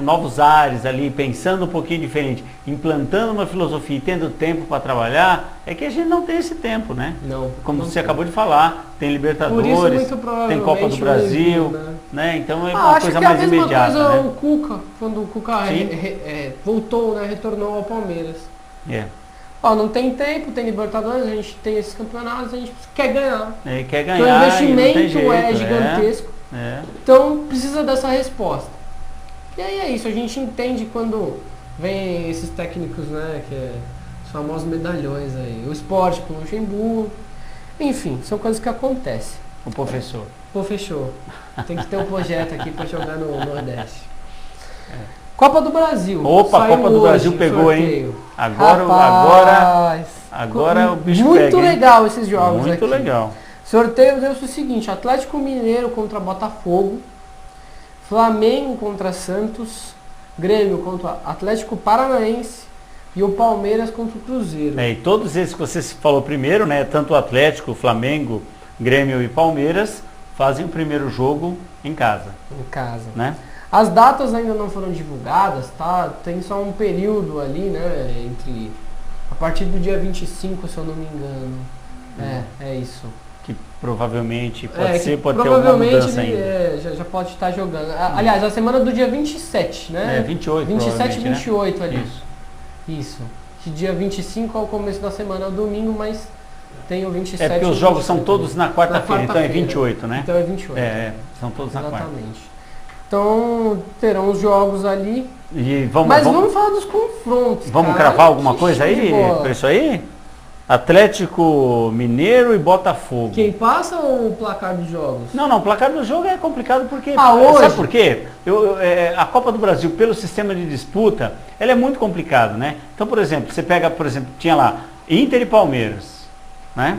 novos ares ali, pensando um pouquinho diferente, implantando uma filosofia e tendo tempo para trabalhar, é que a gente não tem esse tempo, né? Não. Como você acabou de falar, tem Libertadores, Por isso, muito tem Copa do Brasil, mesmo, né? Então é uma coisa mais imediata. Acho que é a mesma coisa né? o Cuca, quando o Cuca voltou, né, retornou ao Palmeiras. Ó, não tem tempo, tem Libertadores, a gente tem esses campeonatos, a gente quer ganhar. Quer ganhar. Então o investimento jeito, é gigantesco. Então precisa dessa resposta. E aí é isso, a gente entende quando vem esses técnicos, né, que é os famosos medalhões aí. O Sport com o Luxemburgo. Enfim, são coisas que acontecem. O professor. Pô, fechou. Tem que ter um projeto aqui para jogar no Nordeste. Copa do Brasil. Opa, Copa do Brasil pegou, sorteio. Hein? Agora o bicho muito pega. Muito legal esses jogos aqui. Muito legal. Sorteio deu o seguinte: Atlético Mineiro contra Botafogo, Flamengo contra Santos, Grêmio contra Atlético Paranaense e o Palmeiras contra o Cruzeiro. E todos esses que você falou primeiro, né? Tanto o Atlético, Flamengo, Grêmio e Palmeiras fazem o primeiro jogo em casa. Em casa. Né? As datas ainda não foram divulgadas, tá? Tem só um período ali, né? Entre a partir do dia 25, se eu não me engano. É isso. Que provavelmente pode ter alguma mudança ainda. Já pode estar jogando. Aliás, a semana do dia 27, né? 28, 27 e 28 né? ali. Isso. Que dia 25 é o começo da semana, é o domingo, mas tem o 27. É porque os jogos são todos na quarta-feira, então é 28, né? Então é 28. São todos na quarta. Exatamente. Então terão os jogos ali. Mas vamos falar dos confrontos. Vamos cravar alguma coisa aí para isso aí? Atlético Mineiro e Botafogo. Quem passa ou o placar dos jogos? Não, o placar do jogo é complicado porque... hoje? Sabe por quê? A Copa do Brasil, pelo sistema de disputa, ela é muito complicada, né? Então, por exemplo, você pega, tinha lá Inter e Palmeiras, né?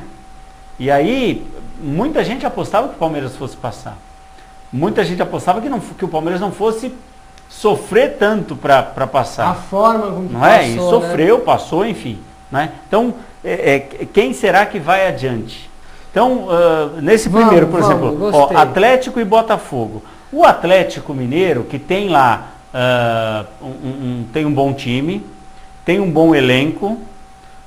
E aí, muita gente apostava que o Palmeiras fosse passar. Muita gente apostava que o Palmeiras não fosse sofrer tanto para passar. A forma como não passou, e sofreu, né? Passou, enfim. Né? Então, quem será que vai adiante? Então, nesse primeiro, por exemplo, Atlético e Botafogo. O Atlético Mineiro, que tem lá, tem um bom time, tem um bom elenco,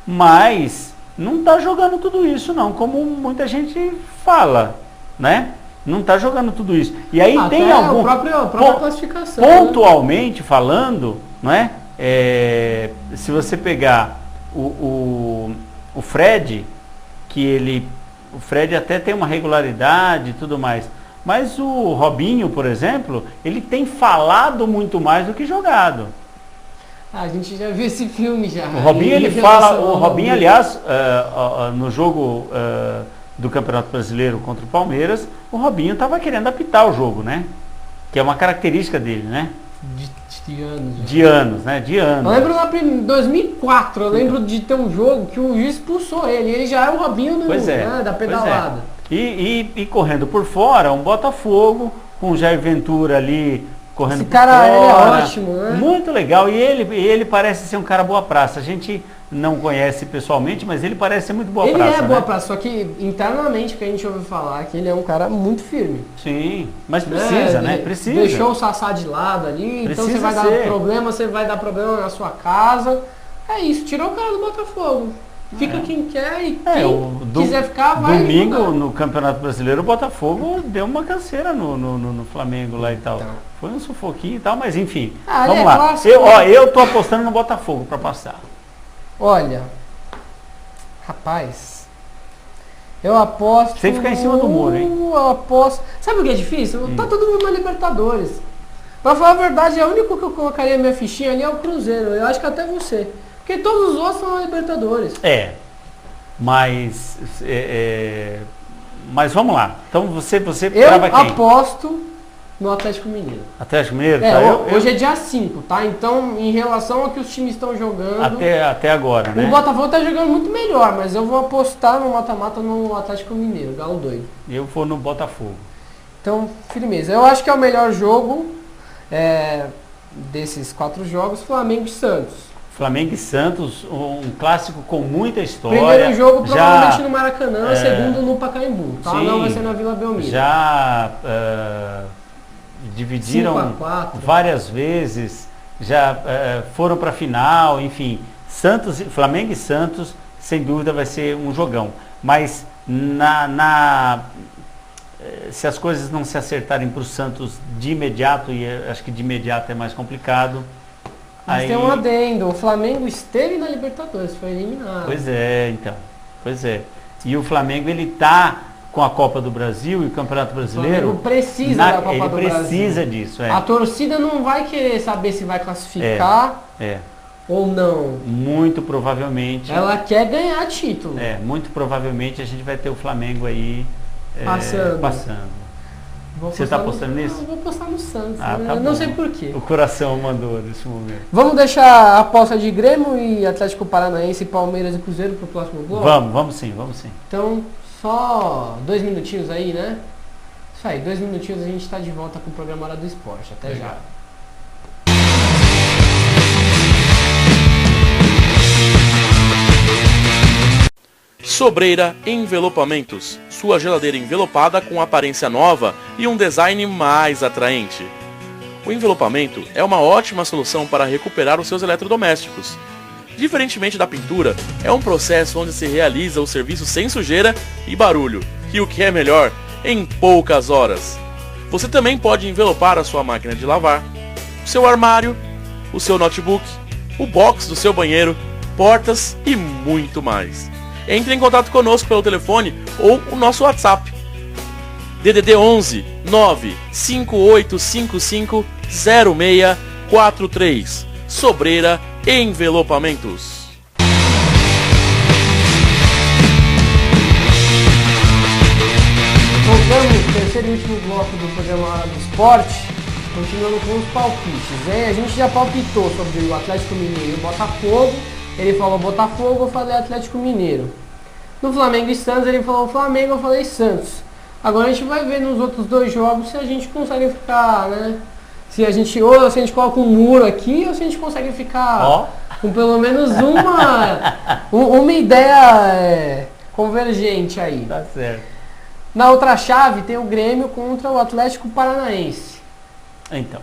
mas não está jogando tudo isso não, como muita gente fala, né? Não está jogando tudo isso. E aí tem algum... A própria classificação. Pontualmente, né? Falando, não é? Se você pegar o Fred, o Fred até tem uma regularidade e tudo mais, mas o Robinho, por exemplo, ele tem falado muito mais do que jogado. A gente já viu esse filme já. O Robinho, ele fala, o Robinho, aliás, no jogo do Campeonato Brasileiro contra o Palmeiras, o Robinho estava querendo apitar o jogo, né? Que é uma característica dele, né? De anos. De anos, né? De anos. Eu lembro lá em 2004, eu lembro de ter um jogo que o juiz expulsou ele. Ele já é o Robinho da pedalada. E correndo por fora, um Botafogo, com o Jair Ventura ali correndo por cara, fora. Ele é ótimo, né? Muito legal. E ele parece ser um cara boa praça. A gente não conhece pessoalmente, mas ele parece ser muito boa praça. Ele é boa praça, só que internamente que a gente ouve falar que ele é um cara muito firme. Sim, mas precisa, né? Precisa. Deixou o Sassá de lado ali, então você vai dar problema na sua casa. É isso, tirou o cara do Botafogo. Fica quem quer e quem quiser ficar, vai. Domingo, no Campeonato Brasileiro, o Botafogo deu uma canseira no Flamengo lá e tal. Então. Foi um sufoquinho e tal, mas enfim. Vamos lá. Clássico, eu tô apostando no Botafogo para passar. Olha, rapaz, eu aposto... Sem ficar em cima do muro, hein? Eu aposto... Sabe o que é difícil? Tá todo mundo na Libertadores. Pra falar a verdade, o único que eu colocaria minha fichinha ali é o Cruzeiro. Eu acho que até você. Porque todos os outros são na Libertadores. Mas vamos lá. Então você trava quem? Eu aposto no Atlético Mineiro. Atlético Mineiro? Hoje é dia 5, tá? Então, em relação ao que os times estão jogando... Até agora, né? O Botafogo tá jogando muito melhor, mas eu vou apostar no mata-mata no Atlético Mineiro, Galo doido. Eu vou no Botafogo. Então, firmeza. Eu acho que é o melhor jogo desses 4 jogos, Flamengo e Santos. Flamengo e Santos, um clássico com muita história. Primeiro jogo provavelmente no Maracanã, segundo no Pacaembu, tá? Sim, não vai ser na Vila Belmiro. Já dividiram várias vezes, já foram para a final, enfim. Flamengo e Santos, sem dúvida vai ser um jogão. Mas se as coisas não se acertarem para o Santos de imediato, e acho que de imediato é mais complicado. Mas tem um adendo, o Flamengo esteve na Libertadores, foi eliminado. Pois é, então. Pois é. E o Flamengo, ele tá com a Copa do Brasil e o Campeonato Brasileiro. Ele precisa da Copa do Brasil. Ele precisa disso, A torcida não vai querer saber se vai classificar ou não. Muito provavelmente. Ela quer ganhar título. Muito provavelmente a gente vai ter o Flamengo aí passando. Você está apostando nisso? Eu vou apostar no Santos. Tá não sei porquê. O coração mandou nesse momento. Vamos deixar a aposta de Grêmio e Atlético Paranaense, Palmeiras e Cruzeiro para o próximo bloco? Vamos sim. Então, só 2 minutinhos aí, né? Isso aí, 2 minutinhos a gente está de volta com o programa Hora do Esporte. Até já. Sobreira Envelopamentos, sua geladeira envelopada com aparência nova e um design mais atraente. O envelopamento é uma ótima solução para recuperar os seus eletrodomésticos. Diferentemente da pintura, é um processo onde se realiza o serviço sem sujeira e barulho, e o que é melhor, em poucas horas. Você também pode envelopar a sua máquina de lavar, o seu armário, o seu notebook, o box do seu banheiro, portas e muito mais. Entre em contato conosco pelo telefone ou o nosso WhatsApp. DDD 11 95855 0643. Sobreira Envelopamentos. Voltamos, terceiro e último bloco do programa Hora do Esporte, continuando com os palpites. A gente já palpitou sobre o Atlético Mineiro e o Botafogo. Ele falou Botafogo, eu falei Atlético Mineiro. No Flamengo e Santos, ele falou Flamengo, eu falei Santos. Agora a gente vai ver nos outros 2 jogos se a gente consegue ficar, né? Se a gente coloca um muro aqui ou se a gente consegue ficar com pelo menos uma ideia convergente aí. Tá certo. Na outra chave tem o Grêmio contra o Atlético Paranaense. Então,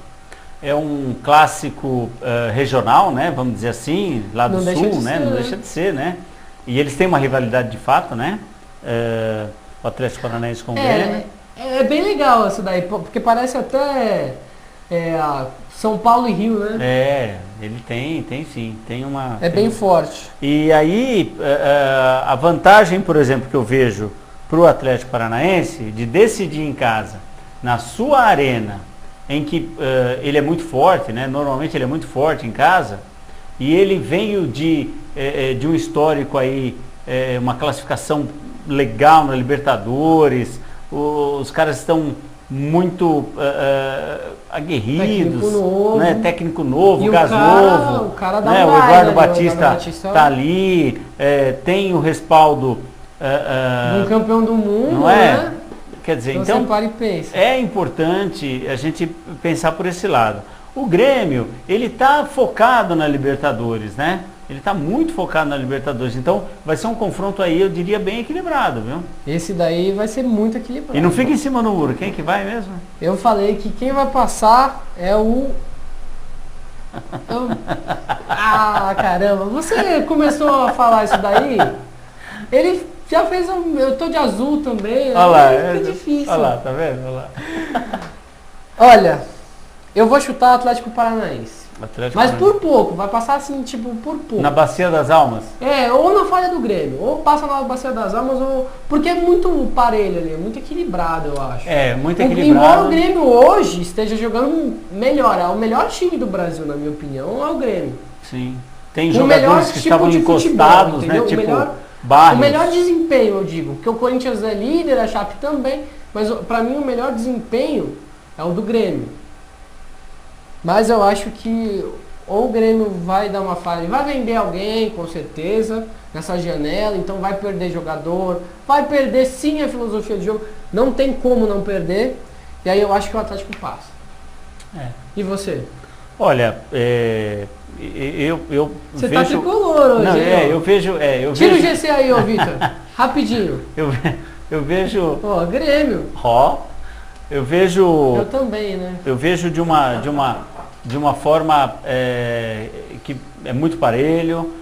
é um clássico regional, né? Vamos dizer assim, lá do Sul, né? Não deixa de ser, né? E eles têm uma rivalidade de fato, né? O Atlético Paranaense com o Grêmio. É bem legal isso daí, porque parece até São Paulo e Rio, né? Ele tem sim. Tem uma. Bem forte. E aí, a vantagem, por exemplo, que eu vejo para o Atlético Paranaense de decidir em casa, na sua arena, em que ele é muito forte, né? Normalmente ele é muito forte em casa. e ele veio de um histórico aí, uma classificação legal na Libertadores, os caras estão muito aguerridos, técnico novo, gás novo, o cara dá né? O gás, Eduardo né? Batista está ali, tem o respaldo de um campeão do mundo, não é? né? Quer dizer, então então você para e pensa. é importante a gente pensar por esse lado. O Grêmio, ele está focado na Libertadores, né? Ele está muito focado na Libertadores, então vai ser um confronto aí, eu diria, bem equilibrado, viu? Esse daí vai ser muito equilibrado. E não fica em cima do muro, quem que vai mesmo? Eu falei que quem vai passar é o... Ah, caramba, você começou a falar isso daí? Ele já fez eu tô de azul também, olha lá, fica difícil. Olha lá, tá vendo? Olha lá. Olha, eu vou chutar o Atlético Paranaense. Atlético Mas Paranaense. por pouco, vai passar assim, tipo, por pouco. Na Bacia das Almas? Ou na falha do Grêmio, ou passa na Bacia das Almas, ou... Porque é muito parelho ali, é muito equilibrado, eu acho. Muito Embora equilibrado. o Grêmio hoje esteja jogando melhor, é o melhor time do Brasil, na minha opinião, é o Grêmio. Sim. Tem O melhor jogadores que tipo estavam de encostados, futebol, né? entendeu? Tipo Barrios. O melhor desempenho, eu digo, porque o Corinthians é líder, a Chape também, mas pra mim o melhor desempenho é o do Grêmio. Mas eu acho que ou o Grêmio vai dar uma falha, vai vender alguém, com certeza, nessa janela, então vai perder jogador, vai perder sim a filosofia de jogo, não tem como não perder, e aí eu acho que o Atlético passa. E você? Olha, Você vejo... tá tricolor hoje, Não, hein, ó? eu vejo... Tira o GC aí, ô Vitor, rapidinho. Eu vejo... Ó, Grêmio. Eu vejo... Eu também, né? Eu vejo de uma forma que é muito parelho.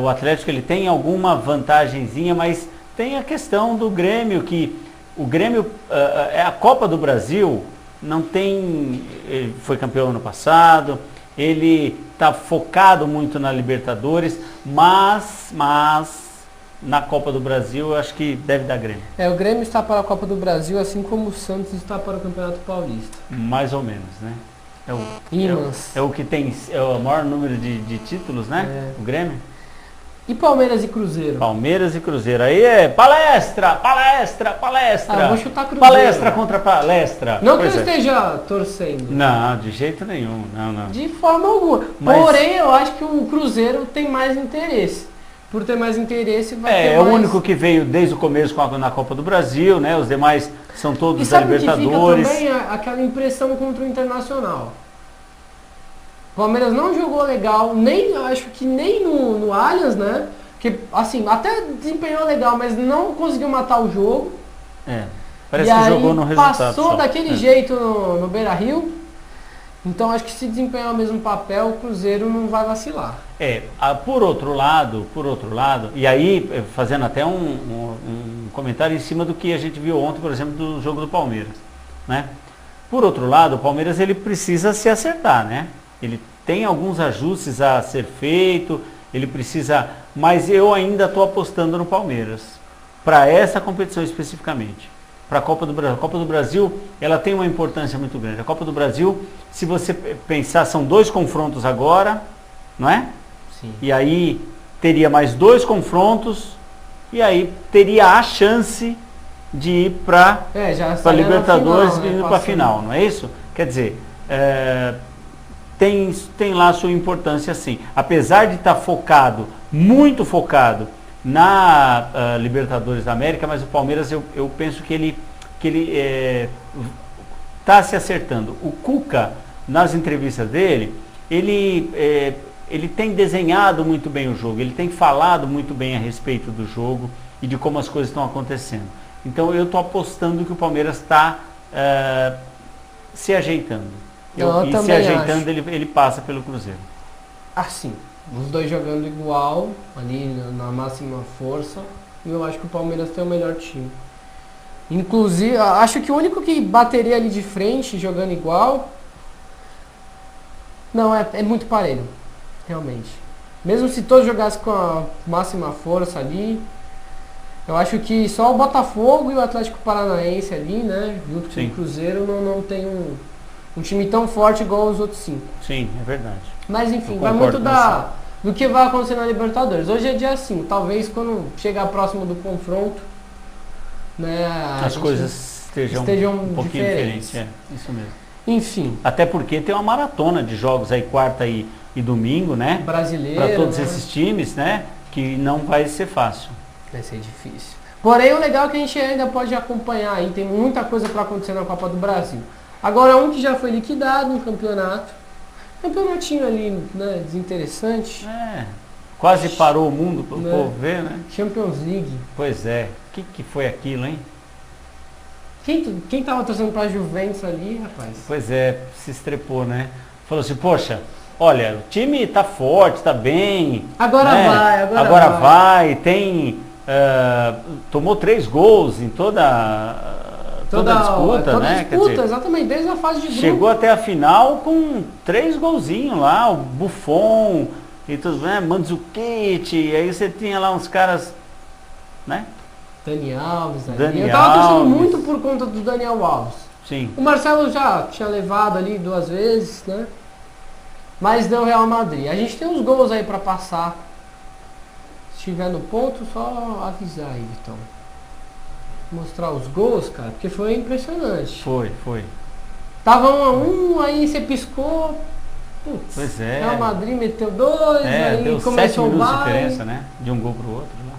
O Atlético ele tem alguma vantagenzinha, mas tem a questão do Grêmio, que o Grêmio é a Copa do Brasil, não tem... Ele foi campeão ano passado, ele está focado muito na Libertadores, mas na Copa do Brasil eu acho que deve dar Grêmio. O Grêmio está para a Copa do Brasil, assim como o Santos está para o Campeonato Paulista. Mais ou menos, né? Imãs. O que tem o maior número de títulos, né? O Grêmio. E Palmeiras e Cruzeiro? Palmeiras e Cruzeiro. Aí é palestra! Vou chutar Cruzeiro. Palestra contra palestra. Não que eu esteja torcendo. Não, de jeito nenhum. Não. De forma alguma. Mas... Porém, eu acho que o Cruzeiro tem mais interesse. Por ter mais interesse, vai ter É mais... o único que veio desde o começo na Copa do Brasil, né? Os demais são todos E da sabe o que Libertadores. fica também? Aquela impressão contra o Internacional. O Palmeiras não jogou legal, acho que nem no Allianz, né? Que, assim, até desempenhou legal, mas não conseguiu matar o jogo. Parece que jogou no resultado. Passou daquele jeito no Beira-Rio. Então acho que se desempenhar o mesmo papel, o Cruzeiro não vai vacilar. Por outro lado, e aí fazendo até um comentário em cima do que a gente viu ontem, por exemplo, do jogo do Palmeiras, né? Por outro lado, o Palmeiras ele precisa se acertar, né? Ele tem alguns ajustes a ser feito, ele precisa, mas eu ainda estou apostando no Palmeiras, para essa competição especificamente, para a Copa do Brasil. A Copa do Brasil, ela tem uma importância muito grande. A Copa do Brasil, se você pensar, são 2 confrontos agora, não é? Sim. E aí teria mais 2 confrontos, e aí teria a chance de ir para a Libertadores e ir para a final, não é isso? Quer dizer, tem lá a sua importância sim. Apesar de estar muito focado na Libertadores da América, mas o Palmeiras eu penso que ele está se acertando. O Cuca, nas entrevistas dele, ele tem desenhado muito bem o jogo, ele tem falado muito bem a respeito do jogo e de como as coisas estão acontecendo. Então eu estou apostando que o Palmeiras está se ajeitando. E se ajeitando, ele passa pelo Cruzeiro. Assim, os dois jogando igual, ali na máxima força, e eu acho que o Palmeiras tem o melhor time. Inclusive, acho que o único que bateria ali de frente, jogando igual... Não, é muito parelho, realmente. Mesmo se todos jogassem com a máxima força ali, eu acho que só o Botafogo e o Atlético Paranaense ali, né, junto com o Cruzeiro, não tem um time tão forte igual os outros 5. Sim, é verdade. Mas enfim, vai muito do que vai acontecer na Libertadores. Hoje é dia 5, talvez quando chegar próximo do confronto, né, as coisas estejam um pouquinho diferentes. Isso mesmo. Enfim. Até porque tem uma maratona de jogos aí, quarta e domingo, né? Brasileiro. Para todos né? esses times, né? Que não vai ser fácil. Vai ser difícil. Porém, o legal é que a gente ainda pode acompanhar aí, tem muita coisa para acontecer na Copa do Brasil. Agora, um que já foi liquidado no campeonato. Campeonatinho ali, né, desinteressante. Quase parou o mundo para o né? povo ver, né? Champions League. Pois é. O que foi aquilo, hein? Quem tava torcendo pra Juventus ali, rapaz? Pois é, se estrepou, né? Falou assim, poxa, olha, o time tá forte, tá bem. Agora né? vai, agora vai. Tem, tomou 3 gols em toda a disputa, né? Disputa, quer dizer, exatamente, desde a fase de grupo. Chegou até a final com 3 golzinhos lá, o Buffon e tudo, né? Mandzukic, aí você tinha lá uns caras, né? Dani Alves ali. Eu tava torcendo muito por conta do Daniel Alves. Sim. O Marcelo já tinha levado ali 2 vezes, né? Mas deu Real Madrid. A gente tem uns gols aí pra passar. Se estiver no ponto, só avisar aí, então. Mostrar os gols, cara, porque foi impressionante. Foi. Tava 1 a 1, aí você piscou. Putz, pois é. Real Madrid meteu 2, aí deu começou 7 minutos o de diferença, né? De um gol pro outro lá.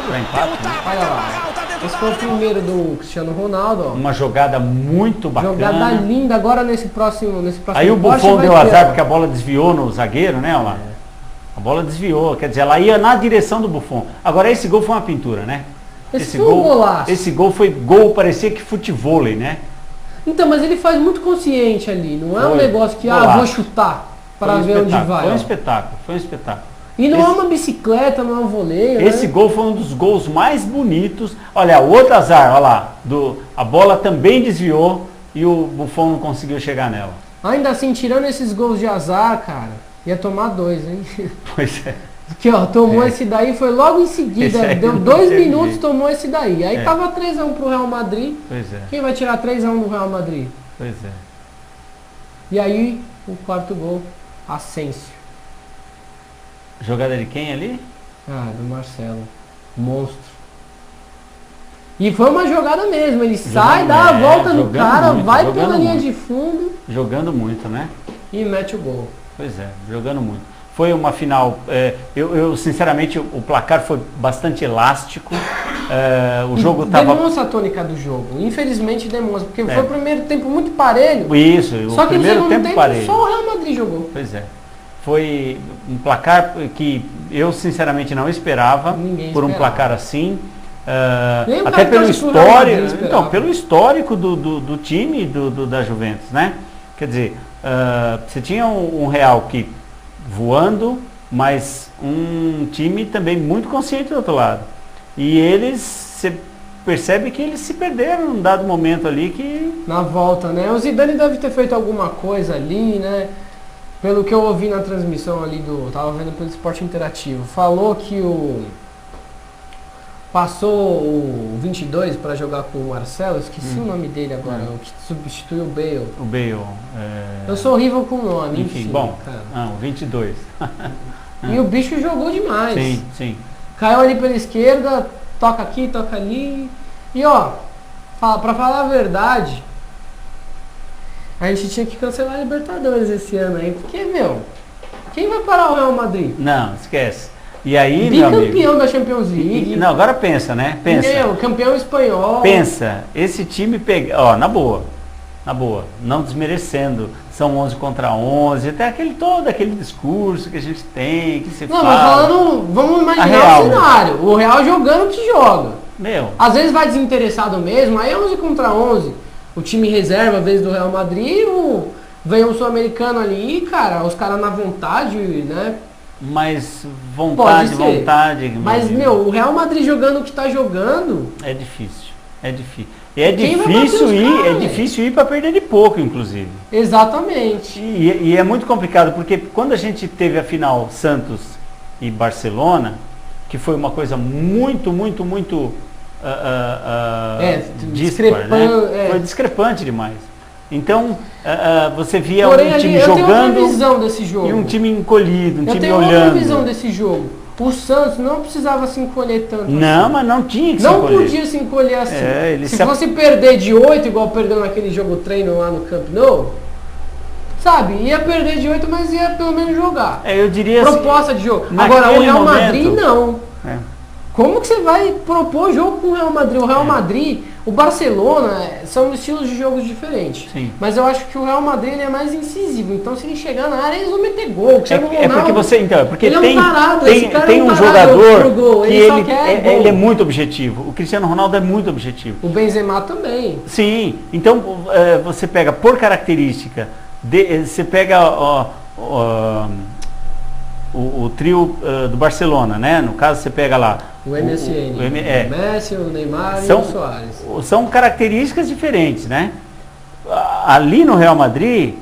Pra empate, né? Olha lá. Esse foi o primeiro do Cristiano Ronaldo, ó. Uma jogada muito bacana. Jogada linda agora nesse próximo Aí o Buffon deu azar porque a bola desviou no zagueiro, né? Olha lá. A bola desviou, quer dizer, ela ia na direção do Buffon. Agora esse gol foi uma pintura, né? Esse foi um golaço. Esse gol foi parecia que futevôlei, né? Então, mas ele faz muito consciente ali, não é um negócio que, vou chutar para ver onde vai. Foi um espetáculo. E não é uma bicicleta, não é um voleio, Esse gol foi um dos gols mais bonitos. Olha, o outro azar, olha lá, a bola também desviou e o Buffon não conseguiu chegar nela. Ainda assim, tirando esses gols de azar, cara, ia tomar 2, hein? Pois é. Porque, ó, tomou esse daí, foi logo em seguida, deu 2 minutos, tomou esse daí. Aí tava 3-1 pro Real Madrid. Pois é. Quem vai tirar 3-1 do Real Madrid? Pois é. E aí, o 4º gol, Asensio. Jogada de quem ali? Do Marcelo. Monstro. E foi uma jogada mesmo, ele sai, dá a volta no cara, vai pela linha de fundo. Jogando muito, né? E mete o gol. Pois é, jogando muito. Foi uma final, eu sinceramente, o placar foi bastante elástico, o jogo estava... Demonstra a tônica do jogo, infelizmente demonstra, porque foi o primeiro tempo muito parelho. Isso, só o que primeiro no segundo tempo parelho. Só o Real Madrid jogou. Pois é, foi um placar que eu sinceramente não esperava, por um placar assim, até pelo histórico, então, pelo histórico do time da Juventus, né? Quer dizer, você tinha um Real que voando, mas um time também muito consciente do outro lado. E eles, você percebe que eles se perderam num dado momento ali que... Na volta, né? O Zidane deve ter feito alguma coisa ali, né? Pelo que eu ouvi na transmissão ali tava vendo pelo Esporte Interativo. Falou que passou o 22 para jogar com o Marcelo, esqueci o nome dele agora, o que substituiu o Bale. O Bale. Eu sou horrível com o nome, enfim. Bom, o 22. E o bicho jogou demais. Sim. Caiu ali pela esquerda, toca aqui, toca ali. E ó, pra falar a verdade, a gente tinha que cancelar a Libertadores esse ano aí, porque, quem vai parar o Real Madrid? Não, esquece. E aí, bicampeão da Champions League. Não, agora pensa, né? Campeão espanhol. Pensa, esse time na boa, não desmerecendo, são 11 contra 11, até todo aquele discurso que a gente tem, que se fala. Não, mas falando, vamos imaginar o cenário, o Real jogando o que joga. Às vezes vai desinteressado mesmo, aí é 11 contra 11, o time reserva, às vezes, do Real Madrid, vem um sul-americano ali, cara, os caras na vontade, né? Mas vontade. Mas, o Real Madrid jogando o que tá jogando... É difícil. E é difícil ir para perder de pouco, inclusive. Exatamente. E é muito complicado, porque quando a gente teve a final Santos e Barcelona, que foi uma coisa muito discrepante, né? Foi discrepante demais. Então, você via Porém, um time eu tenho outra jogando visão desse jogo. e um time encolhido, um eu time tenho olhando. outra visão desse jogo. O Santos não precisava se encolher tanto Não, assim. mas não tinha que se Não encolher. podia se encolher assim. Ele se fosse perder de 8, igual perdeu naquele jogo treino lá no Camp Nou, sabe, ia perder de 8, mas ia pelo menos jogar. Eu diria Proposta assim, de jogo. Agora, o Real Madrid, não. É. Como que você vai propor jogo com o Real Madrid? O Real Madrid, o Barcelona, são estilos de jogos diferentes. Sim. Mas eu acho que o Real Madrid ele é mais incisivo. Então, se ele chegar na área, eles vão meter gol. Porque você, então, porque ele tem, é um tarado, tem um jogador gol. que ele é muito objetivo. O Cristiano Ronaldo é muito objetivo. O Benzema também. Sim. Então, você pega por característica, você pega o trio do Barcelona, né? No caso, você pega lá o MSN, o Messi, o Neymar e o Soares. São características diferentes, né? Ali no Real Madrid,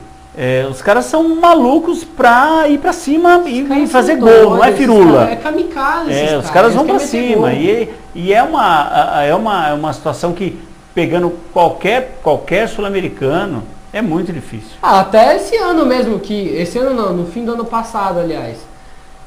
os caras são malucos pra ir pra cima e fazer gol, não é firula. É kamikaze. Os caras vão pra cima. E é uma situação que, pegando qualquer sul-americano, é muito difícil. Até esse ano mesmo, esse ano não, no fim do ano passado, aliás.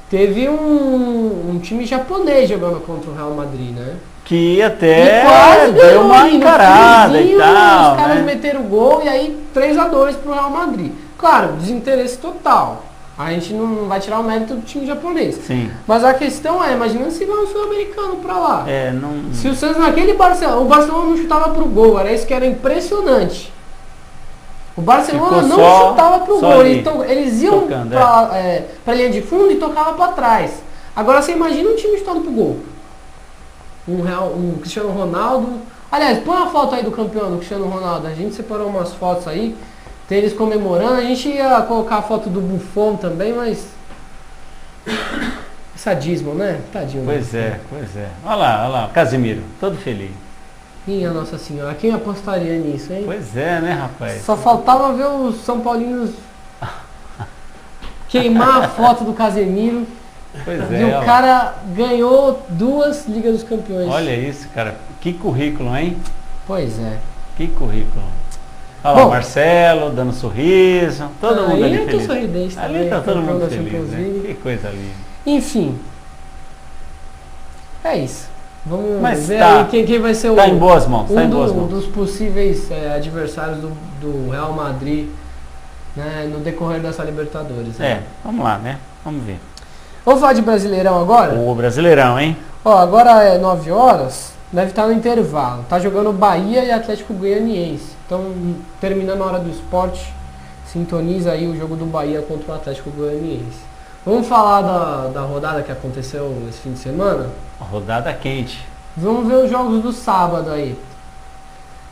Teve um time japonês jogando contra o Real Madrid, né? Que até quase deu uma encarada e tal. Os caras meteram o gol e aí 3-2 pro Real Madrid. Claro, desinteresse total. A gente não vai tirar o mérito do time japonês. Sim. Mas a questão é, imagina se vai um sul-americano pra lá. Não... Se o Santos naquele Barcelona, o Barcelona não chutava pro gol, era isso que era impressionante. O Barcelona não chutava pro gol, eles iam tocando, pra linha de fundo e tocavam para trás. Agora você imagina um time chutando pro gol. Um Cristiano Ronaldo. Aliás, põe uma foto aí do campeão do Cristiano Ronaldo. A gente separou umas fotos aí, tem eles comemorando. A gente ia colocar a foto do Buffon também, mas... sadismo, né? Tadinho. Pois é. Olha lá, Casemiro, todo feliz. Minha Nossa Senhora, quem apostaria nisso, hein? Pois é, né, rapaz? Só faltava ver os São Paulinos queimar a foto do Casemiro. Pois e o cara ganhou 2 Ligas dos Campeões. Olha isso, cara. Que currículo, hein? Pois é. Que currículo. Olha lá, o Marcelo dando sorriso. Todo mundo ali feliz. Sorridente ali também, tá todo mundo feliz, né? Que coisa linda. Enfim. É isso. Vamos ver tá, aí quem vai ser em boas mãos, tá em boas mãos. Dos possíveis adversários do Real Madrid, né, no decorrer dessa Libertadores. Né? Vamos lá, né? Vamos ver. Vamos falar de Brasileirão agora? O Brasileirão, hein? Agora é 9 horas, deve estar no intervalo. Tá jogando Bahia e Atlético Goianiense. Então, terminando a hora do esporte, sintoniza aí o jogo do Bahia contra o Atlético Goianiense. Vamos falar da rodada que aconteceu esse fim de semana? A rodada quente. Vamos ver os jogos do sábado aí.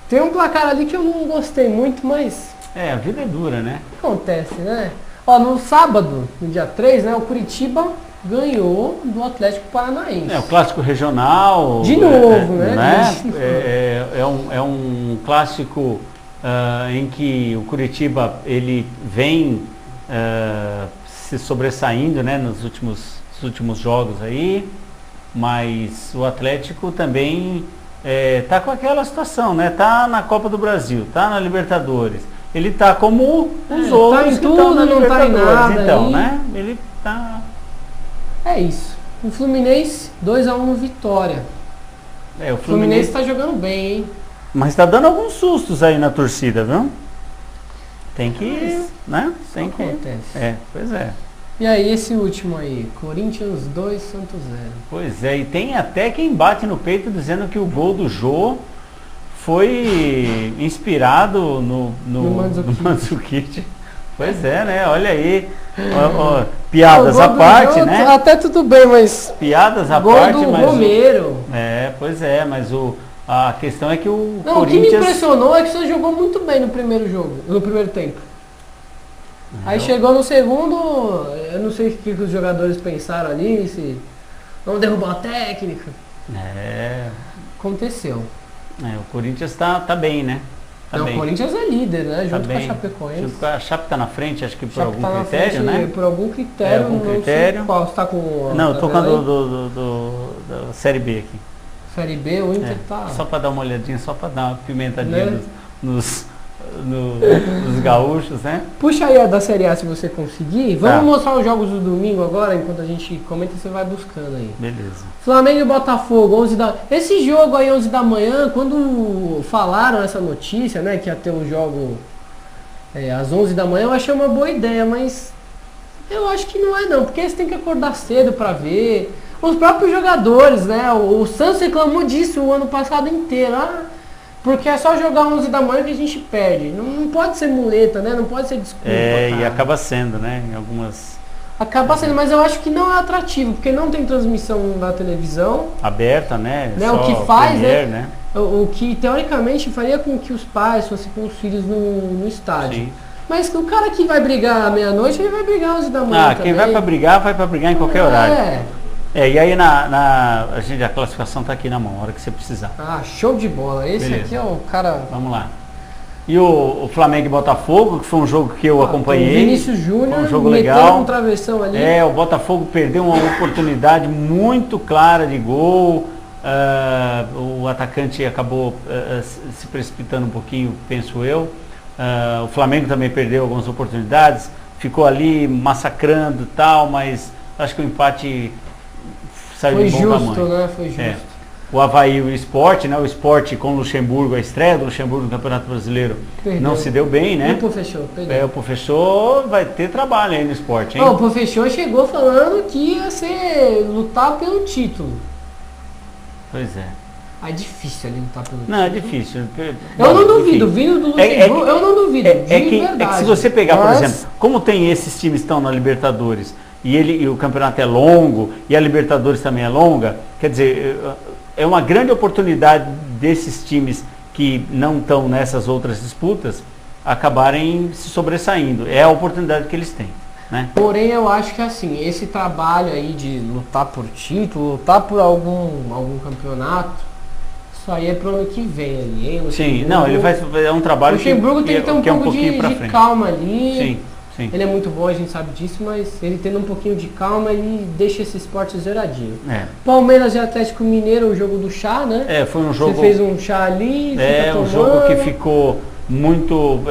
Tem um placar ali que eu não gostei muito, mas... a vida é dura, né? Acontece, né? No sábado, no dia 3, né, o Curitiba ganhou do Atlético Paranaense. O clássico regional. De novo, né? É um clássico em que o Curitiba ele vem se sobressaindo, né, nos últimos jogos aí, mas o Atlético também tá com aquela situação, né? Tá na Copa do Brasil, tá na Libertadores. Ele tá como os outros tá em que tudo, estão na não tá em Libertadores. nada. Então, aí. né? Ele tá... É isso. O Fluminense 2-1 vitória. O Fluminense tá jogando bem, hein? Mas tá dando alguns sustos aí na torcida, viu? Tem que, né? Tem que... Acontece. Pois é. E aí, esse último aí, Corinthians 2, Santos 0. Pois é, e tem até quem bate no peito dizendo que o gol do Jô foi inspirado no Mandzukic. Pois é, né? Olha aí. Piadas à parte, Jô, né? Até tudo bem, mas... Piadas à gol parte, do mas... Romero. Pois é, mas a questão é que o Não, Corinthians... o que me impressionou é que você jogou muito bem no primeiro jogo, no primeiro tempo. Aí chegou no segundo, eu não sei o que os jogadores pensaram ali, se vamos derrubar a técnica. Aconteceu. O Corinthians tá bem, né? O Corinthians é líder, né? Junto com a Chapecoense. Junto com a Chape tá na frente, acho que por Chape algum tá critério, frente, né? Por algum critério, algum não critério. sei qual. Você tá com não, eu tô com da Série B aqui. Série B, o Inter tá... Só para dar uma olhadinha, só para dar uma pimentadinha, né? nos gaúchos, né? Puxa aí a da Série A se você conseguir. Vamos Tá. mostrar os jogos do domingo agora, enquanto a gente comenta, você vai buscando aí. Beleza. Flamengo e Botafogo, 11 da... Esse jogo aí, 11 da manhã, quando falaram essa notícia, né, que ia ter um jogo às 11 da manhã, eu achei uma boa ideia, mas eu acho que não é não, porque eles têm que acordar cedo pra ver. Os próprios jogadores, né, o Santos reclamou disso o ano passado inteiro, porque é só jogar 11 da manhã que a gente perde. Não pode ser muleta, né, não pode ser desculpa. E cara. acaba sendo, né, em algumas... Acaba sendo, mas eu acho que não é atrativo, porque não tem transmissão da televisão. Aberta, né? Né, o Só que faz, Premier, né? O que teoricamente faria com que os pais fossem com os filhos no estádio. Sim. Mas o cara que vai brigar à meia-noite, ele vai brigar às 11 da manhã. Quem vai pra brigar em qualquer horário. E aí a classificação tá aqui na mão, a hora que você precisar. Show de bola. Esse Beleza. aqui é o cara... Vamos lá. E o Flamengo e Botafogo, que foi um jogo que eu acompanhei. O Vinícius Júnior foi um jogo meteu legal. um travessão ali. O Botafogo perdeu uma oportunidade muito clara de gol. O atacante acabou se precipitando um pouquinho, penso eu. O Flamengo também perdeu algumas oportunidades. Ficou ali massacrando e tal, mas acho que o empate saiu de bom tamanho. Foi justo, né? Foi justo. O Avaí e o Sport, né? O Sport com o Luxemburgo, a estreia do Luxemburgo no Campeonato Brasileiro não se deu bem, né? E o Professor? O Professor vai ter trabalho aí no Sport, hein? O Professor chegou falando que ia lutar pelo título. Pois é. É difícil ali lutar pelo título. Não, é difícil. Eu não duvido, vindo do Luxemburgo, eu não duvido. Que se você pegar, por exemplo, como tem esses times que estão na Libertadores e o campeonato é longo e a Libertadores também é longa, quer dizer, é uma grande oportunidade desses times que não estão nessas outras disputas acabarem se sobressaindo. É a oportunidade que eles têm, né? Porém, eu acho que assim, esse trabalho aí de lutar por título, lutar por algum campeonato, isso aí é pro ano que vem ali, hein? Sim, não, ele é um trabalho o Luxemburgo tem que ter um pouco de calma ali. Sim. Sim. Ele é muito bom, a gente sabe disso, mas ele tendo um pouquinho de calma, ele deixa esse esporte zeradinho. Palmeiras e Atlético Mineiro, o jogo do chá, né? Foi um jogo... Você fez um chá ali, um jogo que ficou muito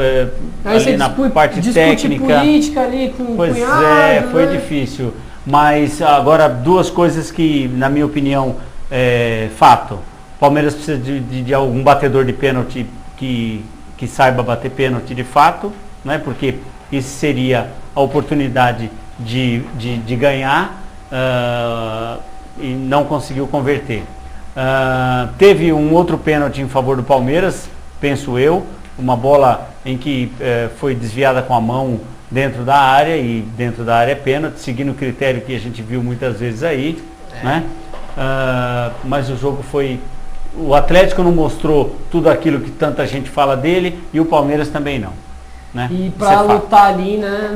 ali na parte técnica. Política ali com o cunhado, foi né? Difícil. Mas agora duas coisas que, na minha opinião, fato. Palmeiras precisa de algum batedor de pênalti que saiba bater pênalti de fato, né? Porque isso seria a oportunidade de ganhar e não conseguiu converter. Teve um outro pênalti em favor do Palmeiras, penso eu, uma bola em que foi desviada com a mão dentro da área, e dentro da área é pênalti, seguindo o critério que a gente viu muitas vezes aí, né? Mas o jogo foi... O Atlético não mostrou tudo aquilo que tanta gente fala dele, e o Palmeiras também não. Né? E para lutar ali, né,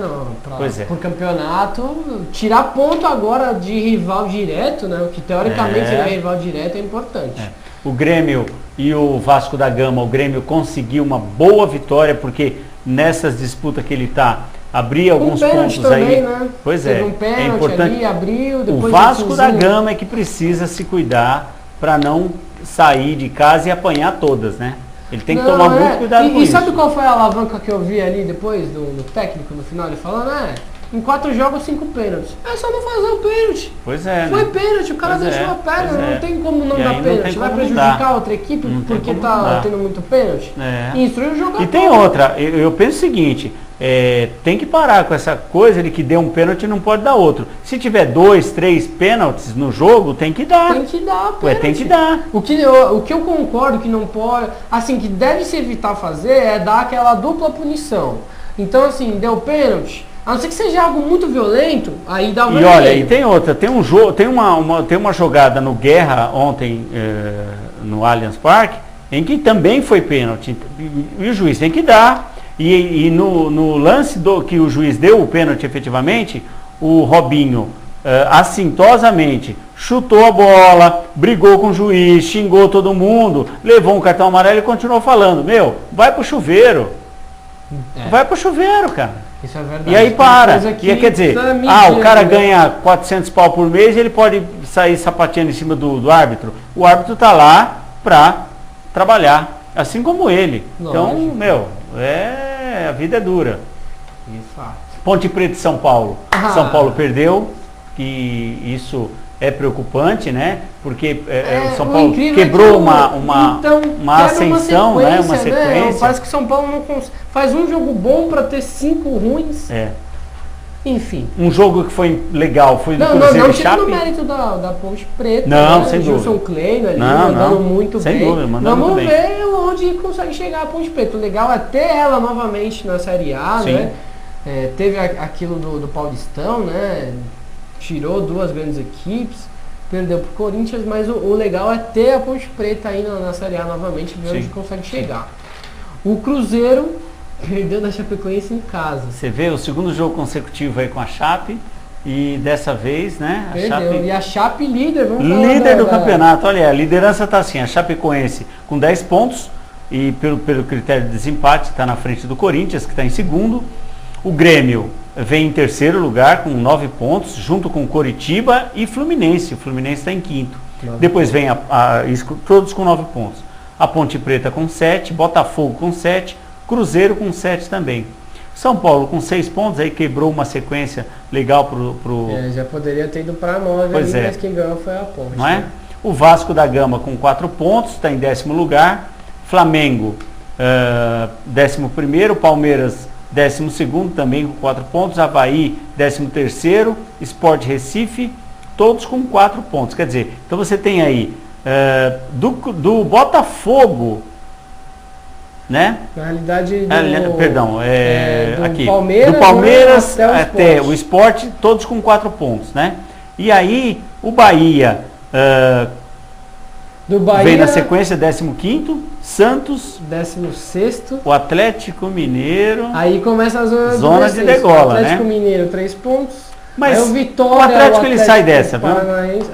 por campeonato, tirar ponto agora de rival direto, né, o que teoricamente seria rival direto, é importante. O Grêmio e o Vasco da Gama, o Grêmio conseguiu uma boa vitória, porque nessas disputas que ele está, abria alguns pontos também, aí. Né? Pois Teve um pênalti é importante. Ali, abriu, depois o Vasco da Gama é que precisa se cuidar para não sair de casa e apanhar todas, né? Ele tem que tomar muito cuidado com isso. E sabe qual foi a alavanca que eu vi ali depois do técnico no final? Ele falando, em 4 jogos, 5 pênaltis. É só não fazer o pênalti. Pois é. Foi pênalti, o cara deixou a perna, não tem como não dar pênalti. Vai prejudicar a outra equipe porque tá tendo muito pênalti. Instrui o jogador. E tem outra, eu penso o seguinte, tem que parar com essa coisa de que deu um pênalti e não pode dar outro. Se tiver 2, 3 pênaltis no jogo, tem que dar. Tem que dar pênalti. Tem que dar. O que eu concordo que não pode, assim, que deve se evitar fazer é dar aquela dupla punição. Então, assim, deu pênalti, a não ser que seja algo muito violento, aí dá o vermelho. E olha, e tem outra, tem um jogo, tem uma jogada no Guerra ontem no Allianz Parque, em que também foi pênalti. E o juiz tem que dar. E no lance que o juiz deu o pênalti efetivamente, o Robinho assintosamente chutou a bola, brigou com o juiz, xingou todo mundo, levou um cartão amarelo e continuou falando, vai pro chuveiro. Vai pro chuveiro, cara. Isso é verdade. E aí para. E quer dizer, o cara ganha 400 pau por mês e ele pode sair sapateando em cima do árbitro. O árbitro tá lá pra trabalhar, assim como ele. Lógico. Então, a vida é dura. Isso. Ponte Preta e São Paulo. São Paulo perdeu, e isso é preocupante, né? Porque o São Paulo quebrou uma ascensão, né? Uma sequência. Parece que o São Paulo não faz um jogo bom para ter 5 ruins. Enfim. Um jogo que foi legal foi do Cruzeiro e Chape. Não, no mérito da Ponte Preta. Não, né? sem dúvida. Gilson Kleino ali, mandando muito sem bem. Dúvida, mandando Vamos muito ver bem. onde consegue chegar a Ponte Preta. O legal é ter ela novamente na Série A, Sim. né? Teve aquilo do Paulistão, né? Tirou 2 grandes equipes, perdeu pro Corinthians, mas o legal é ter a Ponte Preta aí na Série A novamente, ver onde consegue chegar. O Cruzeiro perdeu da Chapecoense em casa. Você vê o segundo jogo consecutivo aí com a Chape, e dessa vez, né? E a Chape líder, líder do campeonato. Olha, a liderança está assim, a Chapecoense com 10 pontos, e pelo critério de desempate está na frente do Corinthians, que está em segundo. O Grêmio vem em terceiro lugar com 9 pontos, junto com Coritiba e Fluminense. O Fluminense está em quinto. Depois vem todos com 9 pontos. A Ponte Preta com 7, Botafogo com 7, Cruzeiro com 7 também. São Paulo com 6 pontos, aí quebrou uma sequência legal pro... já poderia ter ido para 9 ali, mas quem ganhou foi a Ponte. Não é? O Vasco da Gama com 4 pontos, está em 10º lugar. Flamengo, 11º. Palmeiras, 12º, também com 4 pontos. Avaí, 13º. Sport Recife, todos com 4 pontos. Quer dizer, então você tem aí do Botafogo, né? Na realidade, aqui, Palmeiras, do Palmeiras até o Sport, todos com 4 pontos, né? E aí o Bahia, vem na sequência 15º, Santos, 16º, o Atlético Mineiro. Aí começa a zona de degola, né? Atlético Mineiro 3 pontos. Mas aí o Vitória, o Atlético ele sai dessa, viu?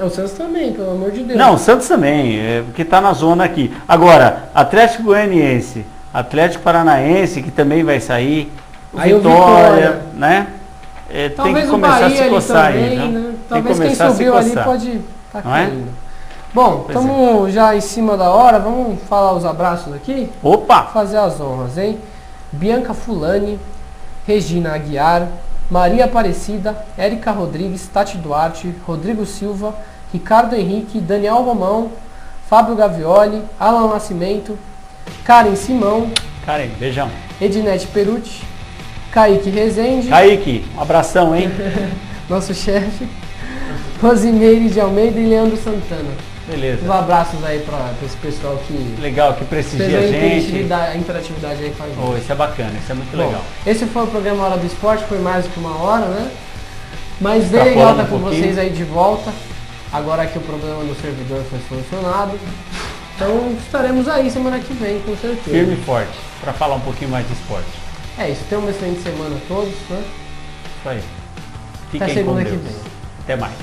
O Santos também, pelo amor de Deus. Não, o Santos também, porque está na zona aqui. Agora, Atlético Goianiense, Atlético Paranaense, que também vai sair, aí Vitória, né? Tem que começar a se coçar também, aí, né? Talvez quem subiu ali pode estar caindo. Bom, estamos já em cima da hora, vamos falar os abraços aqui? Opa! Fazer as honras, hein? Bianca Fulani, Regina Aguiar, Maria Aparecida, Érica Rodrigues, Tati Duarte, Rodrigo Silva, Ricardo Henrique, Daniel Romão, Fábio Gavioli, Alan Nascimento, Karen Simão, Karen, beijão. Edinete Perucci, Kaique Rezende. Kaique, um abração, hein? Nosso chefe. Rosimeire de Almeida e Leandro Santana. Beleza. Uns abraços aí para esse pessoal que... Legal, que prestigia a gente. A interatividade aí faz isso. Isso é bacana, isso é muito legal. Esse foi o programa Hora do Esporte, foi mais do que 1 hora, né? Mas bem legal estar com vocês aí de volta. Agora que o problema do servidor foi solucionado. Então estaremos aí semana que vem, com certeza. Firme e forte, para falar um pouquinho mais de esporte. É isso, tenham uma excelente semana a todos, né? Isso aí. Até segunda que vem. Até mais.